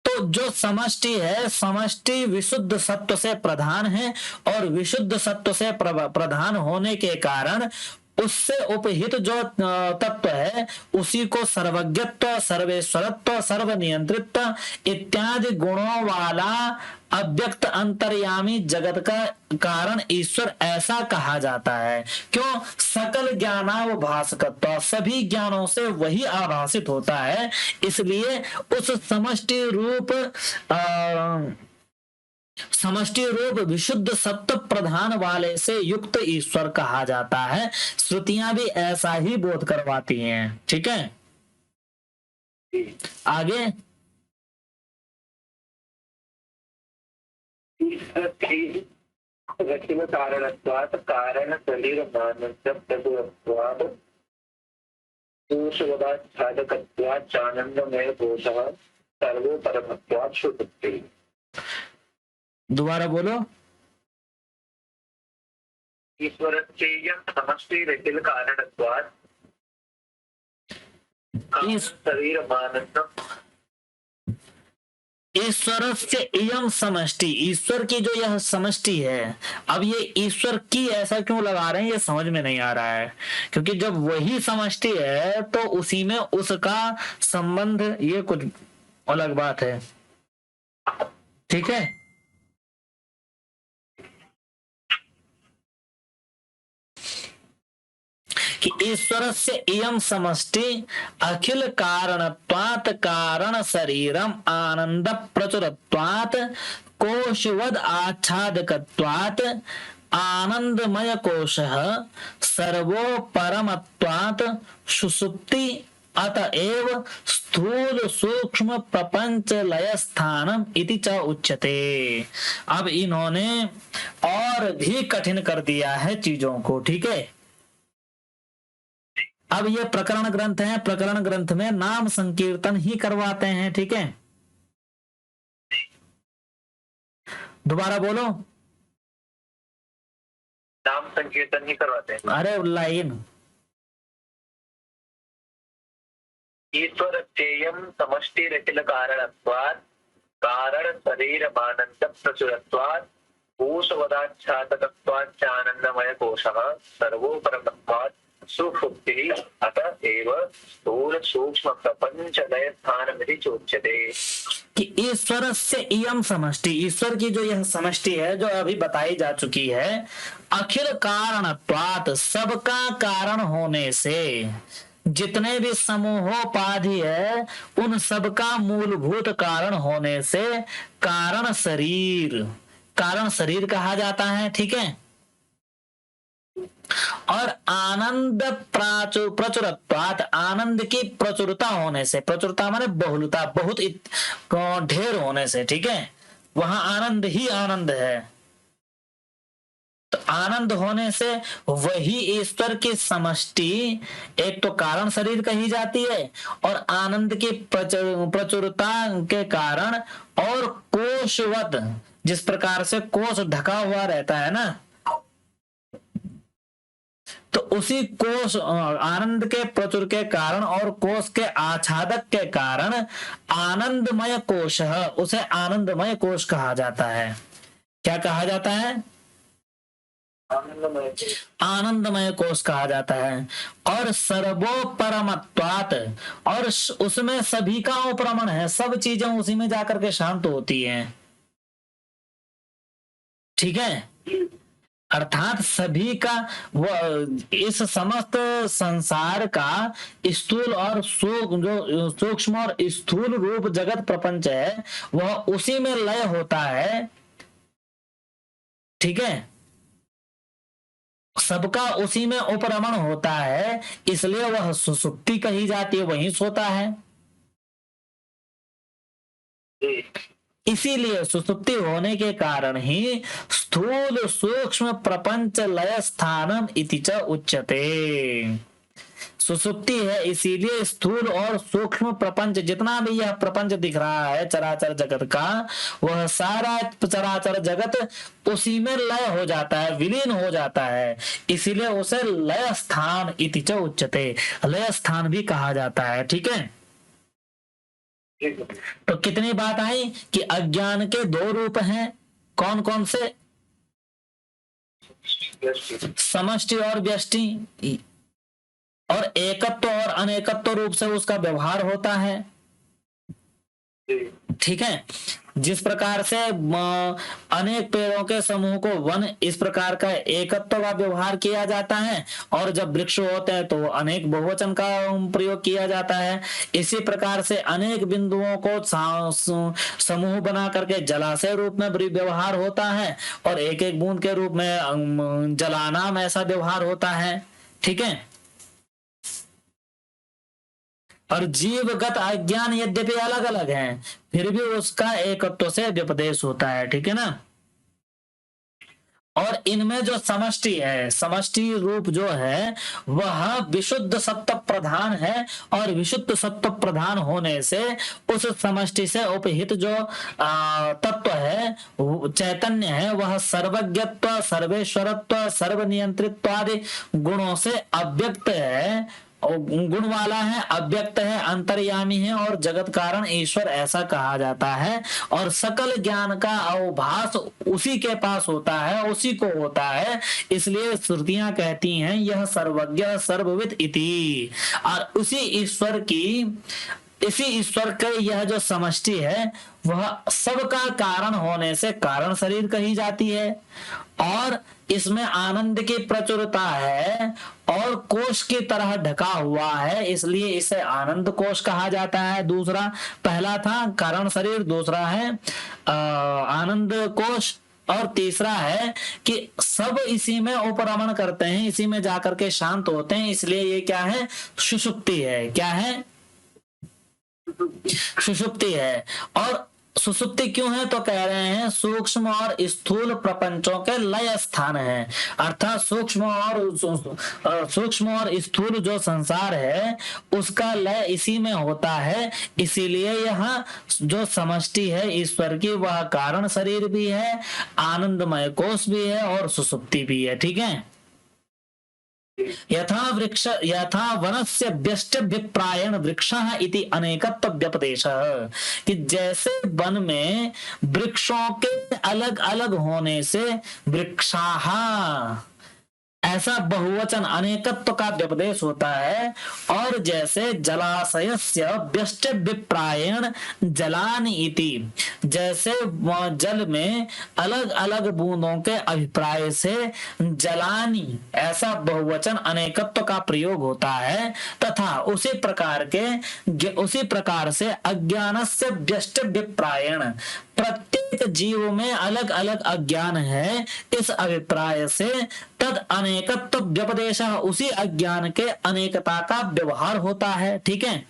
तो जो समष्टि है, समष्टि विशुद्ध सत्व से प्रधान है, और विशुद्ध सत्व से प्रधान होने के कारण उससे उपहित जो तत्व है उसी को सर्वज्ञत्व, सर्वेश्वरत्व, सर्वनियंत्रित्व इत्यादि गुणों वाला अव्यक्त अंतर्यामी जगत का कारण ईश्वर ऐसा कहा जाता है। क्यों? सकल ज्ञानावभासकत्व, सभी ज्ञानों से वही आभासित होता है, इसलिए उस समष्टि रूप विशुद्ध सत्व प्रधान वाले से युक्त ईश्वर कहा जाता है। श्रुतियां भी ऐसा ही बोध करवाती हैं। ठीक है, आगे। कारणत्वात् कारण शरीर मानसत्वात् दोषवदाच्छादकत्वात् चानंदमय कोशः सर्वोपरमत्वात् सुषुप्ति। दोबारा बोलो। ईश्वरस्येयं समष्टिरिति कारणत्वात् शरीर मानसं। ईश्वर से इयम समष्टि, ईश्वर की जो यह समष्टि है, अब ये ईश्वर की ऐसा क्यों लगा रहे हैं ये समझ में नहीं आ रहा है, क्योंकि जब वही समष्टि है तो उसी में उसका संबंध, ये कुछ अलग बात है। ठीक है, कि ईश्वर से इयम समष्टि अखिल कारणत्वात् कारण शरीरम आनंद प्रचुरत्वात् कोशवद आच्छादकत्वात् आनंदमय कोशः सर्वोपरमत्वात् सुषुप्ति अतएव स्थूल सूक्ष्म प्रपंच लय स्थानम इति च उच्यते। अब इन्होंने और भी कठिन कर दिया है चीजों को। ठीक है, अब ये प्रकरण ग्रंथ है, प्रकरण ग्रंथ में नाम संकीर्तन ही करवाते हैं। ठीक है, दोबारा बोलो। नाम संकीर्तन ही करवाते हैं। अरे लाइन, ईश्वरस्येयं समष्टिरखिल कारणत्वात् कारण शरीर मानन्द प्रचुरत्वात् कोशवदाच्छादकत्वात् चानंदमय कोशः सर्वोपरमत्वात् सुषुप्तिः अतएव स्थूल सूक्ष्म प्रपंच लय स्थानमिति चोच्यते। कि ईश्वर से इयम समष्टि, ईश्वर की जो यह समष्टि है जो अभी बताई जा चुकी है, अखिल कारणत्वात्, सबका कारण होने से, जितने भी समूहोपाधि है उन सबका मूलभूत कारण होने से कारण शरीर, कारण शरीर कहा जाता है। ठीक है, और आनंद प्रचुरत्वात्, आनंद की प्रचुरता होने से, प्रचुरता माने बहुलता, बहुत ढेर होने से। ठीक है, वहां आनंद ही आनंद है, तो आनंद होने से वही ईश्वर की समष्टि एक तो कारण शरीर कही जाती है, और आनंद की प्रचुरता के कारण, और कोशवत, जिस प्रकार से कोश ढका हुआ रहता है ना, तो उसी कोश, आनंद के प्रचुर के कारण और कोश के आच्छादक के कारण आनंदमय कोश है, उसे आनंदमय कोश कहा जाता है। क्या कहा जाता है? आनंदमय कोश कहा जाता है। और सर्वोपरमत्वात्, और उसमें सभी का उपरमण है, सब चीजें उसी में जाकर के शांत होती हैं। ठीक है, अर्थात सभी का, इस समस्त संसार का स्थूल और जो सूक्ष्म और स्थूल रूप जगत प्रपंच है वह उसी में लय होता है। ठीक है, सबका उसी में उपरमण होता है, इसलिए वह सुषुप्ति कही जाती है, वहीं सोता है। इसीलिए सुषुप्ति होने के कारण ही स्थूल सूक्ष्म प्रपंच लय स्थानम इति च उच्यते। सुसुप्ति है, इसीलिए स्थूल और सूक्ष्म प्रपंच, जितना भी यह प्रपंच दिख रहा है चराचर जगत का, वह सारा चराचर जगत उसी में लय हो जाता है, विलीन हो जाता है, इसीलिए उसे लय स्थान इति च उच्यते, लय स्थान भी कहा जाता है। ठीक है, तो कितनी बात आई कि अज्ञान के दो रूप हैं, कौन कौन से? समष्टि और व्यष्टि, और एकत्व और अनेकत्व रूप से उसका व्यवहार होता है। ठीक है, जिस प्रकार से अनेक पेड़ों के समूह को वन, इस प्रकार का एकत्व का व्यवहार किया जाता है, और जब वृक्ष होते हैं तो अनेक बहुवचन का प्रयोग किया जाता है। इसी प्रकार से अनेक बिंदुओं को समूह बना करके जलाशय रूप में व्यवहार होता है, और एक एक बूंद के रूप में जलानाम ऐसा व्यवहार होता है। ठीक है, और जीवगत अज्ञान यद्यपि अलग अलग हैं, फिर भी उसका एकत्व से व्यपदेश होता है। ठीक है ना, और इनमें जो समष्टि है, समष्टि रूप जो है वह विशुद्ध सत्व प्रधान है, और विशुद्ध सत्व प्रधान होने से उस समष्टि से उपहित जो तत्व है, चैतन्य है, वह सर्वज्ञत्व, सर्वेश्वरत्व, सर्वनियंत्रित्व आदि गुणों से अव्यक्त है, गुण वाला है, अव्यक्त है, अंतर्यामी है, और जगत कारण ईश्वर ऐसा कहा जाता है। और सकल ज्ञान का अवभास उसी के पास होता है, उसी को होता है, इसलिए श्रुतियां कहती हैं यह सर्वज्ञ सर्वविद इति। और इसी ईश्वर के यह जो समष्टि है वह सबका कारण होने से कारण शरीर कही जाती है, और इसमें आनंद की प्रचुरता है, और कोश की तरह ढका हुआ है, इसलिए इसे आनंद कोश कहा जाता है। दूसरा, पहला था कारण शरीर, दूसरा है आनंद कोश, और तीसरा है कि सब इसी में उपरमण करते हैं, इसी में जाकर के शांत होते हैं, इसलिए ये क्या है? सुषुप्ति है। क्या है? सुषुप्ति है। और सुसुप्ति क्यों है? तो कह रहे हैं सूक्ष्म और स्थूल प्रपंचों के लय स्थान है, अर्थात सूक्ष्म और स्थूल जो संसार है उसका लय इसी में होता है, इसीलिए यहाँ जो समष्टि है ईश्वर की वह कारण शरीर भी है, आनंदमय कोश भी है, और सुसुप्ति भी है। ठीक है, यथा वनस्य व्यष्ट्यभिप्रायेण वृक्षः इति अनेकत्व व्यपदेशः, कि जैसे वन में वृक्षों के अलग अलग होने से वृक्षाः ऐसा बहुवचन अनेकत्व का व्यपदेश होता है, और जैसे जलाशयस्य व्यष्ट्यभिप्रायेण जलानि इति, जैसे जल में अलग अलग बूंदों के अभिप्राय से जलानि ऐसा बहुवचन अनेकत्व का प्रयोग होता है, तथा उसी प्रकार से अज्ञानस्य व्यष्ट्यभिप्रायेण, प्रत्येक जीव में अलग अलग अज्ञान है, इस अभिप्राय से तद अनेकत्व व्यपदेश, उसी अज्ञान के अनेकता का व्यवहार होता है। ठीक है,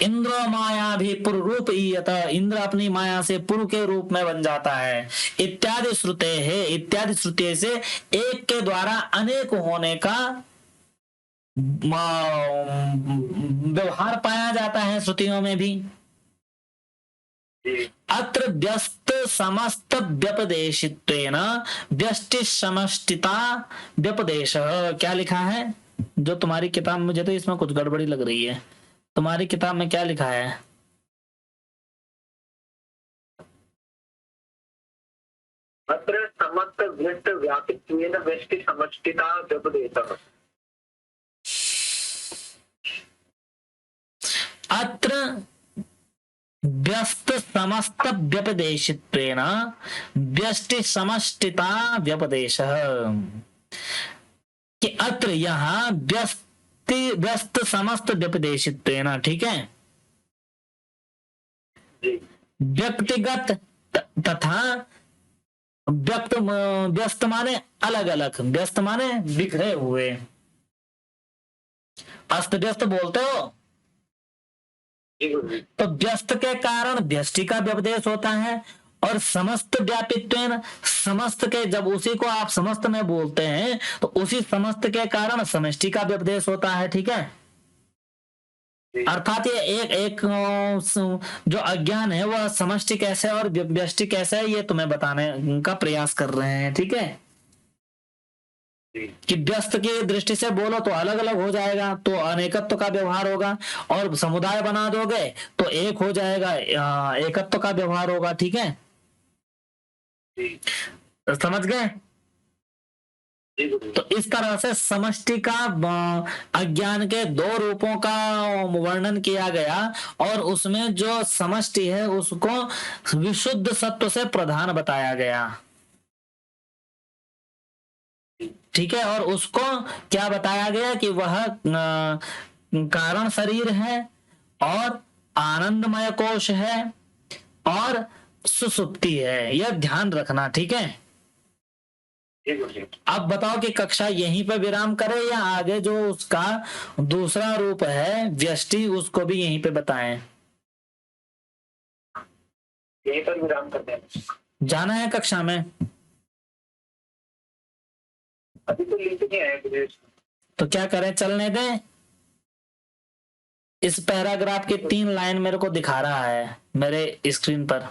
इंद्र माया भी पुरु रूप ईयत, इंद्र अपनी माया से पुरु के रूप में बन जाता है। इत्यादि श्रुते है, इत्यादि श्रुते से एक के द्वारा अनेक होने का व्यवहार पाया जाता है श्रुतियों में भी। अत्र व्यस्त समस्त व्यपदेशित्वेन व्यष्टि समष्टिता व्यपदेश, क्या लिखा है जो तुम्हारी किताब में? मुझे तो इसमें कुछ गड़बड़ी लग रही है। तुम्हारी किताब में क्या लिखा है? अत्र समस्त व्यस्त व्यापित्वेन व्यष्टि समष्टिता व्यपदेशः। अत्र व्यस्त समस्त व्यपदेशित्वेन व्यष्टि समष्टिता व्यपदेशः, कि अत्र यहाँ व्यस्त समस्त व्यपदेशित्वेन, ठीक है, व्यक्तिगत तथा व्यस्त माने अलग अलग, व्यस्त माने बिखरे हुए, अस्त व्यस्त बोलते हो तो व्यस्त के कारण व्यष्टि का व्यपदेश होता है, और समस्त व्यापित्वेन, समस्त के, जब उसी को आप समस्त में बोलते हैं तो उसी समस्त के कारण समष्टि का व्यपदेश होता है। ठीक है, अर्थात ये एक एक जो अज्ञान है वह समष्टि कैसे और व्यष्टि कैसे है ये तुम्हें बताने का प्रयास कर रहे हैं। ठीक है, कि व्यस्त की दृष्टि से बोलो तो अलग अलग हो जाएगा, तो अनेकत्व का व्यवहार होगा, और समुदाय बना दोगे तो एक हो जाएगा, एकत्व का व्यवहार होगा। ठीक है, समझ गए? तो इस तरह से समष्टि का अज्ञान के दो रूपों का वर्णन किया गया, और उसमें जो समष्टि है उसको विशुद्ध सत्व से प्रधान बताया गया। ठीक है, और उसको क्या बताया गया कि वह कारण शरीर है और आनंदमय कोश है और सुसुप्ति है, यह ध्यान रखना। ठीक है, अब बताओ कि कक्षा यहीं पर विराम करे या आगे जो उसका दूसरा रूप है व्यष्टि उसको भी यहीं पे बताएं? यहीं पर विराम करते हैं। जाना है कक्षा में? अभी तो लिंक नहीं आया, तो क्या करें, चलने दें? इस पैराग्राफ की 3 लाइन मेरे को दिखा रहा है मेरे स्क्रीन पर।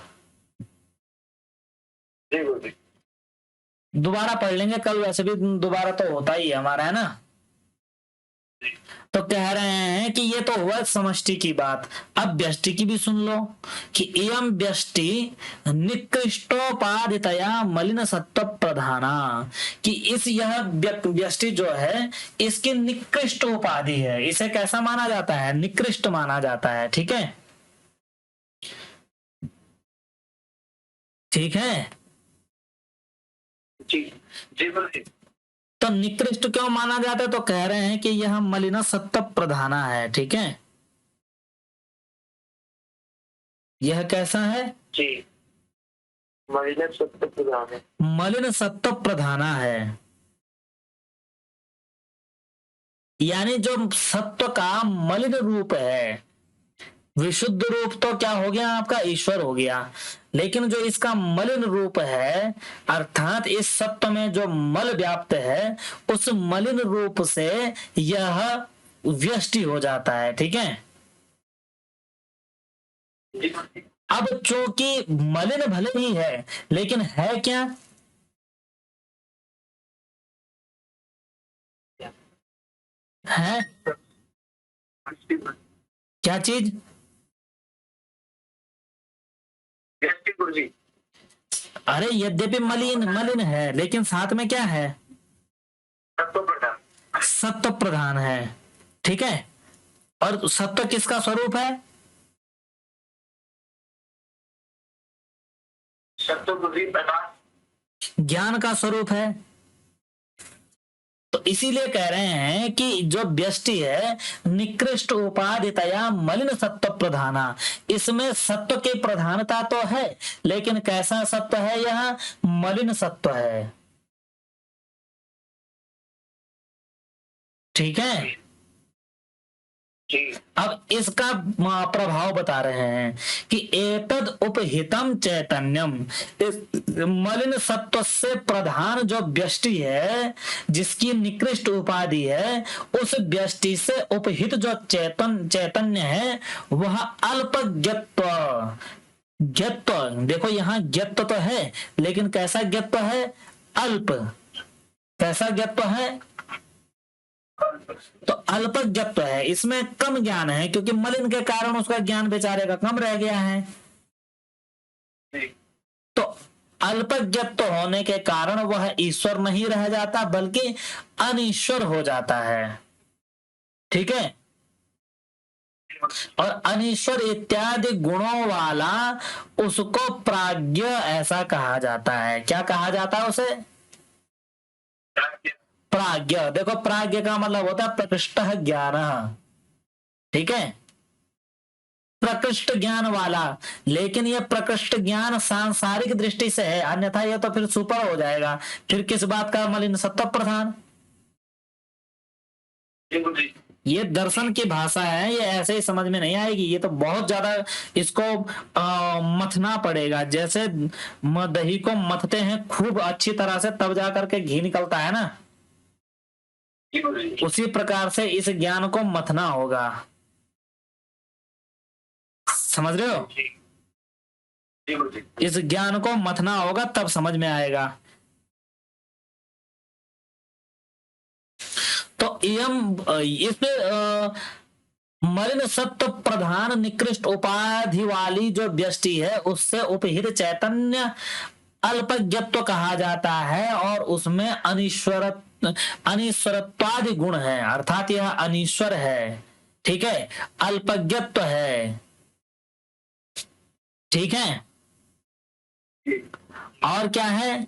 दोबारा पढ़ लेंगे कल, वैसे भी दोबारा तो होता ही है हमारा, है ना। तो कह रहे हैं कि ये तो हुआ समष्टि की बात, अब व्यष्टि की भी सुन लो कि एयं व्यष्टि निकृष्टोपाधितया मलिन सत्व प्रधाना, कि इस यह व्यष्टि जो है इसकी निकृष्ट उपाधि है, इसे कैसा माना जाता है? निकृष्ट माना जाता है। ठीक है, ठीक है जी जी बोलिए। तो निकृष्ट क्यों माना जाता है? तो कह रहे हैं कि यह मलिन सत्व प्रधाना है। ठीक है, यह कैसा है? जी, मलिन सत्व प्रधान है। मलिन सत्व प्रधाना है, यानी जो सत्व का मलिन रूप है, विशुद्ध रूप तो क्या हो गया आपका? ईश्वर हो गया, लेकिन जो इसका मलिन रूप है, अर्थात इस सत्व में जो मल व्याप्त है, उस मलिन रूप से यह व्यष्टि हो जाता है। ठीक है, अब चूंकि मलिन भले ही है लेकिन है क्या? है क्या चीज? अरे यद्यपि मलिन मलिन है लेकिन साथ में क्या है? सत्व प्रधान है। ठीक है, और सत्व किसका स्वरूप है? ज्ञान का स्वरूप है। तो इसीलिए कह रहे हैं कि जो व्यष्टि है निकृष्ट उपाधितया मलिन सत्व प्रधाना, इसमें सत्व की प्रधानता तो है लेकिन कैसा सत्व है? यह मलिन सत्व है। ठीक है, अब इसका प्रभाव बता रहे हैं कि एतद उपहितम चैतन्यम, इस मलिन सत्व से प्रधान जो व्यष्टि है जिसकी निकृष्ट उपाधि है, उस व्यष्टि से उपहित जो चैतन्य है वह अल्प ज्ञत्व, ज्ञत्व देखो यहां ज्ञत्व तो है लेकिन कैसा ज्ञत्व है? अल्प। कैसा ज्ञत्व है? तो अल्पज्ञत्व है, इसमें कम ज्ञान है क्योंकि मलिन के कारण उसका ज्ञान बेचारे का कम रह गया है। तो अल्पज्ञत्व होने के कारण वह ईश्वर नहीं रह जाता बल्कि अनीश्वर हो जाता है। ठीक है, और अनीश्वर इत्यादि गुणों वाला उसको प्राज्ञ ऐसा कहा जाता है। क्या कहा जाता है उसे? प्राज्ञ। देखो प्राज्ञ का मतलब होता है प्रकृष्ट ज्ञान। ठीक है, प्रकृष्ट ज्ञान वाला, लेकिन यह प्रकृष्ट ज्ञान सांसारिक दृष्टि से है, अन्यथा यह तो फिर सुपर हो जाएगा। फिर किस बात का? मलिन सत्व प्रधान। ये दर्शन की भाषा है, ये ऐसे ही समझ में नहीं आएगी, ये तो बहुत ज्यादा इसको मथना पड़ेगा। जैसे दही को मथते हैं खूब अच्छी तरह से तब जा करके घी निकलता है ना, उसी प्रकार से इस ज्ञान को मथना होगा। समझ रहे हो? इस ज्ञान को मथना होगा तब समझ में आएगा। तो इसमें मलिन सत्व प्रधान निकृष्ट उपाधि वाली जो व्यष्टि है उससे उपहित चैतन्य अल्पज्ञत्व कहा जाता है, और उसमें अनीश्वरत्वादि गुण है, अर्थात यह अनीश्वर है, ठीक है, अल्पज्ञत्व है, ठीक है, और क्या है,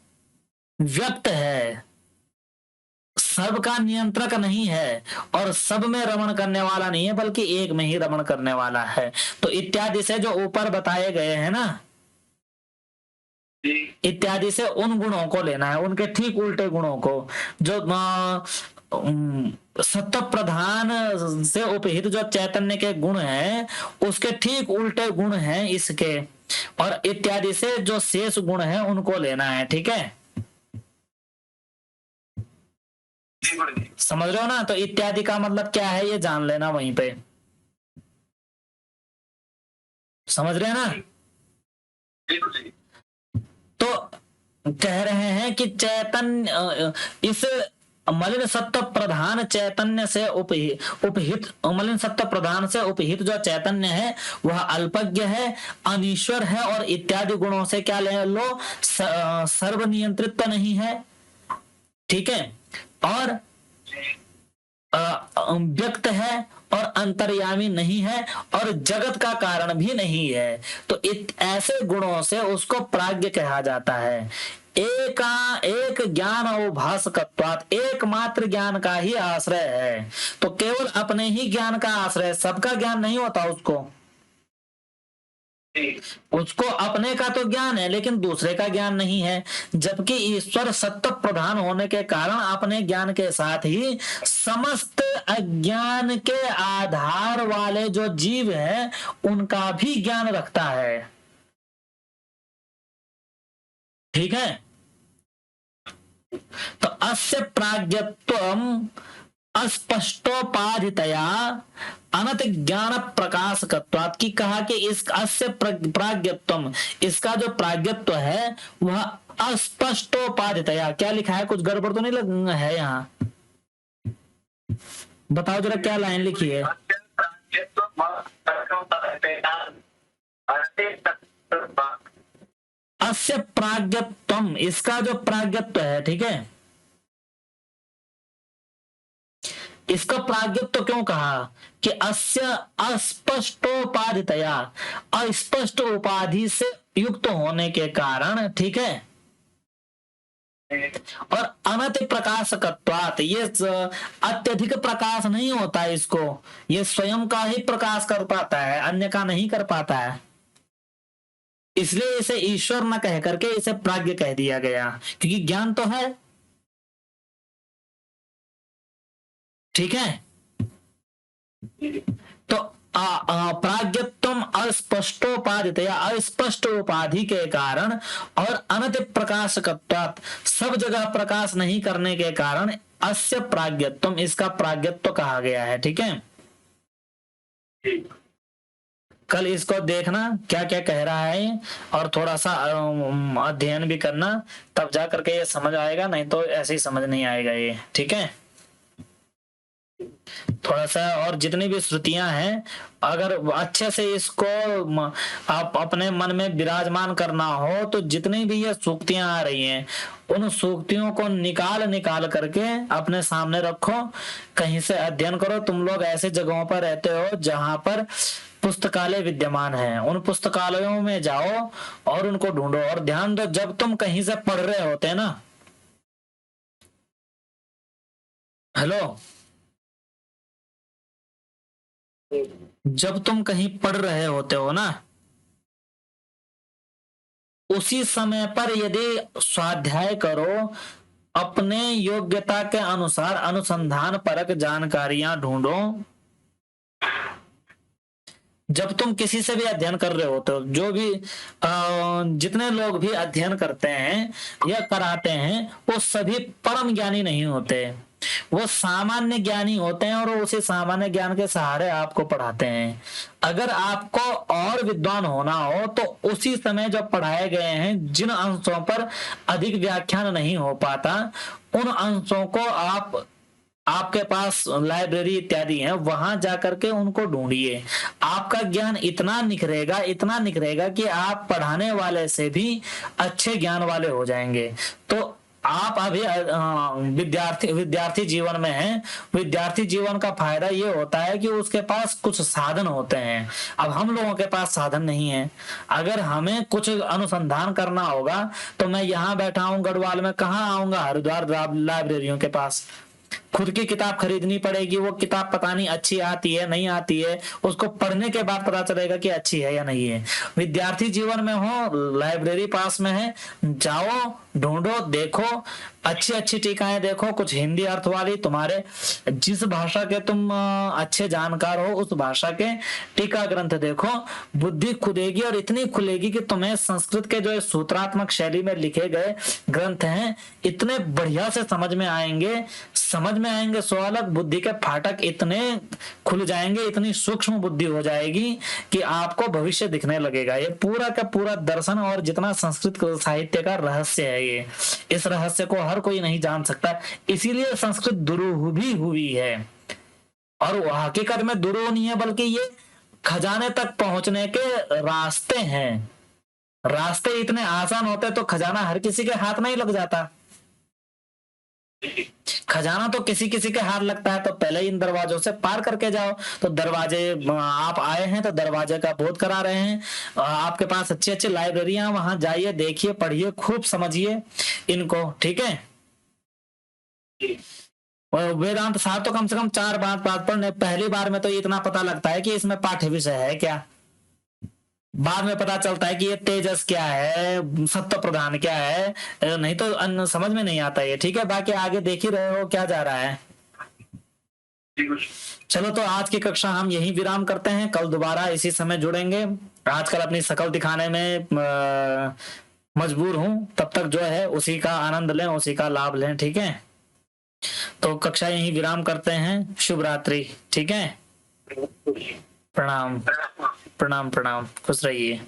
व्यक्त है, सबका नियंत्रक नहीं है, और सब में रमण करने वाला नहीं है बल्कि एक में ही रमण करने वाला है। तो इत्यादि से जो ऊपर बताए गए हैं ना, इत्यादि से उन गुणों को लेना है, उनके ठीक उल्टे गुणों को, जो सत्व प्रधान से उपहित जो चैतन्य के गुण हैं उसके ठीक उल्टे गुण हैं इसके, और इत्यादि से जो शेष गुण हैं उनको लेना है, ठीक है, समझ रहे हो ना? तो इत्यादि का मतलब क्या है ये जान लेना वहीं पे, समझ रहे हैं ना? तो कह रहे हैं कि चैतन्य इस मलिन सत्व प्रधान चैतन्य से उपहित मलिन सत्व प्रधान से उपहित जो चैतन्य है वह अल्पज्ञ है, अनीश्वर है, और इत्यादि गुणों से क्या ले लो, सर्व नियंत्रित नहीं है, ठीक है, और व्यक्त है, और अंतर्यामी नहीं है, और जगत का कारण भी नहीं है। तो ऐसे गुणों से उसको प्राज्ञ कहा जाता है। एक ज्ञान अवभासकत्वात्, एकमात्र ज्ञान का ही आश्रय है। तो केवल अपने ही ज्ञान का आश्रय, सबका ज्ञान नहीं होता उसको अपने का तो ज्ञान है लेकिन दूसरे का ज्ञान नहीं है, जबकि ईश्वर सत्व प्रधान होने के कारण अपने ज्ञान के साथ ही समस्त अज्ञान के आधार वाले जो जीव हैं उनका भी ज्ञान रखता है, ठीक है। तो अस्य प्राज्ञत्वम् अस्पष्टोपाधितया अनत ज्ञान प्रकाशकत्वात् की कहा कि इस अस्य प्राज्ञत्वम्, इसका जो प्राज्ञत्व है वह अस्पष्टोपाधितया, क्या लिखा है, कुछ गड़बड़ तो नहीं है यहाँ? बताओ जरा क्या लाइन लिखी है? अस्य प्राज्ञत्वम्, इसका जो प्राज्ञत्व है, ठीक है, इसका प्राज्ञत्व क्यों कहा कि अस्य अस्पष्टोपाधितया, अस्पष्ट उपाधि से युक्त होने के कारण, ठीक है, और अनति प्रकाशकत्वात्, ये अत्यधिक प्रकाश नहीं होता है इसको, ये स्वयं का ही प्रकाश कर पाता है, अन्य का नहीं कर पाता है, इसलिए इसे ईश्वर न कह करके इसे प्राज्ञ कह दिया गया, क्योंकि ज्ञान तो है, ठीक है। तो प्राज्ञत्वम् अस्पष्टोपाधितया, अस्पष्ट उपाधि के कारण, और अनति प्रकाशकत्वात्, सब जगह प्रकाश नहीं करने के कारण अस्य प्राज्ञत्वम्, इसका प्राज्ञत्व कहा गया है, ठीक है। कल इसको देखना क्या क्या कह रहा है और थोड़ा सा अध्ययन भी करना, तब जा करके ये समझ आएगा, नहीं तो ऐसे ही समझ नहीं आएगा ये, ठीक है। थोड़ा सा और जितनी भी श्रुतियां हैं अगर अच्छे से इसको आप अपने मन में विराजमान करना हो तो जितनी भी ये सूक्तियां आ रही हैं उन सूक्तियों को निकाल करके अपने सामने रखो, कहीं से अध्ययन करो। तुम लोग ऐसे जगहों पर रहते हो जहां पर पुस्तकालय विद्यमान है, उन पुस्तकालयों में जाओ और उनको ढूंढो। और ध्यान दो, जब तुम कहीं से पढ़ रहे होते हैं ना, हेलो, जब तुम कहीं पढ़ रहे होते हो ना, उसी समय पर यदि स्वाध्याय करो अपने योग्यता के अनुसार अनुसंधान परक जानकारियां ढूंढो। जब तुम किसी से भी अध्ययन कर रहे हो तो जो भी जितने लोग भी अध्ययन करते हैं या कराते हैं वो सभी परम ज्ञानी नहीं होते, वो सामान्य ज्ञानी होते हैं और वो उसी सामान्य ज्ञान के सहारे आपको पढ़ाते हैं। अगर आपको और विद्वान होना हो तो उसी समय जो पढ़ाए गए हैं, जिन अंशों पर अधिक व्याख्यान नहीं हो पाता, उन अंशों को आपके पास लाइब्रेरी इत्यादि है, वहां जाकर के उनको ढूंढिए। आपका ज्ञान इतना निखरेगा कि आप पढ़ाने वाले से भी अच्छे ज्ञान वाले हो जाएंगे। तो आप अभी विद्यार्थी जीवन में हैं। विद्यार्थी जीवन का फायदा ये होता है कि उसके पास कुछ साधन होते हैं। अब हम लोगों के पास साधन नहीं है। अगर हमें कुछ अनुसंधान करना होगा तो मैं यहाँ बैठा हूँ गढ़वाल में, कहाँ आऊंगा? हरिद्वार लाइब्रेरियों के पास। खुद की किताब खरीदनी पड़ेगी, वो किताब पता नहीं अच्छी आती है नहीं आती है, उसको पढ़ने के बाद पता चलेगा कि अच्छी है या नहीं है। विद्यार्थी जीवन में हो, लाइब्रेरी पास में है, जाओ, ढूंढो, देखो, अच्छी अच्छी टीकाएं देखो, कुछ हिंदी अर्थ वाली, तुम्हारे जिस भाषा के तुम अच्छे जानकार हो उस भाषा के टीका ग्रंथ देखो। बुद्धि खुलेगी और इतनी खुलेगी कि तुम्हें संस्कृत के जो सूत्रात्मक शैली में लिखे गए ग्रंथ हैं इतने बढ़िया से समझ में आएंगे सो अलग। बुद्धि के फाटक इतने खुल जाएंगे, इतनी सूक्ष्म बुद्धि हो जाएगी कि आपको भविष्य दिखने लगेगा। ये पूरा का पूरा दर्शन और जितना संस्कृत साहित्य का रहस्य है, ये इस रहस्य को हर कोई नहीं जान सकता। इसीलिए संस्कृत दुरूह भी हुई है। और वो हकीकत में दुरूह नहीं है, बल्कि ये खजाने तक पहुंचने के रास्ते हैं। रास्ते इतने आसान होते तो खजाना हर किसी के हाथ में ही लग जाता। खजाना तो किसी किसी के हाथ लगता है तो पहले इन दरवाजों से पार करके जाओ। तो दरवाजे, आप आए हैं तो दरवाजे का बोध करा रहे हैं। आपके पास अच्छी अच्छी लाइब्रेरियां, वहां जाइए, देखिए, पढ़िए, खूब समझिए इनको, ठीक है। वेदांत साहब तो कम से कम 4-5 बात पढ़ने, पहली बार में तो इतना पता लगता है कि इसमें पाठ्य विषय है क्या। बाद में पता चलता है कि ये तेजस क्या है, सत्व प्रधान क्या है, नहीं तो समझ में नहीं आता ये, ठीक है। बाकी आगे देख ही रहे हो क्या जा रहा है। चलो, तो आज की कक्षा हम यही विराम करते हैं। कल दोबारा इसी समय जुड़ेंगे। आजकल अपनी शकल दिखाने में मजबूर हूं, तब तक जो है उसी का आनंद लें, उसी का लाभ लें, ठीक है। तो कक्षा यही विराम करते हैं। शुभ रात्रि, ठीक है। प्रणाम प्रणाम प्रणाम, खुश रहिए।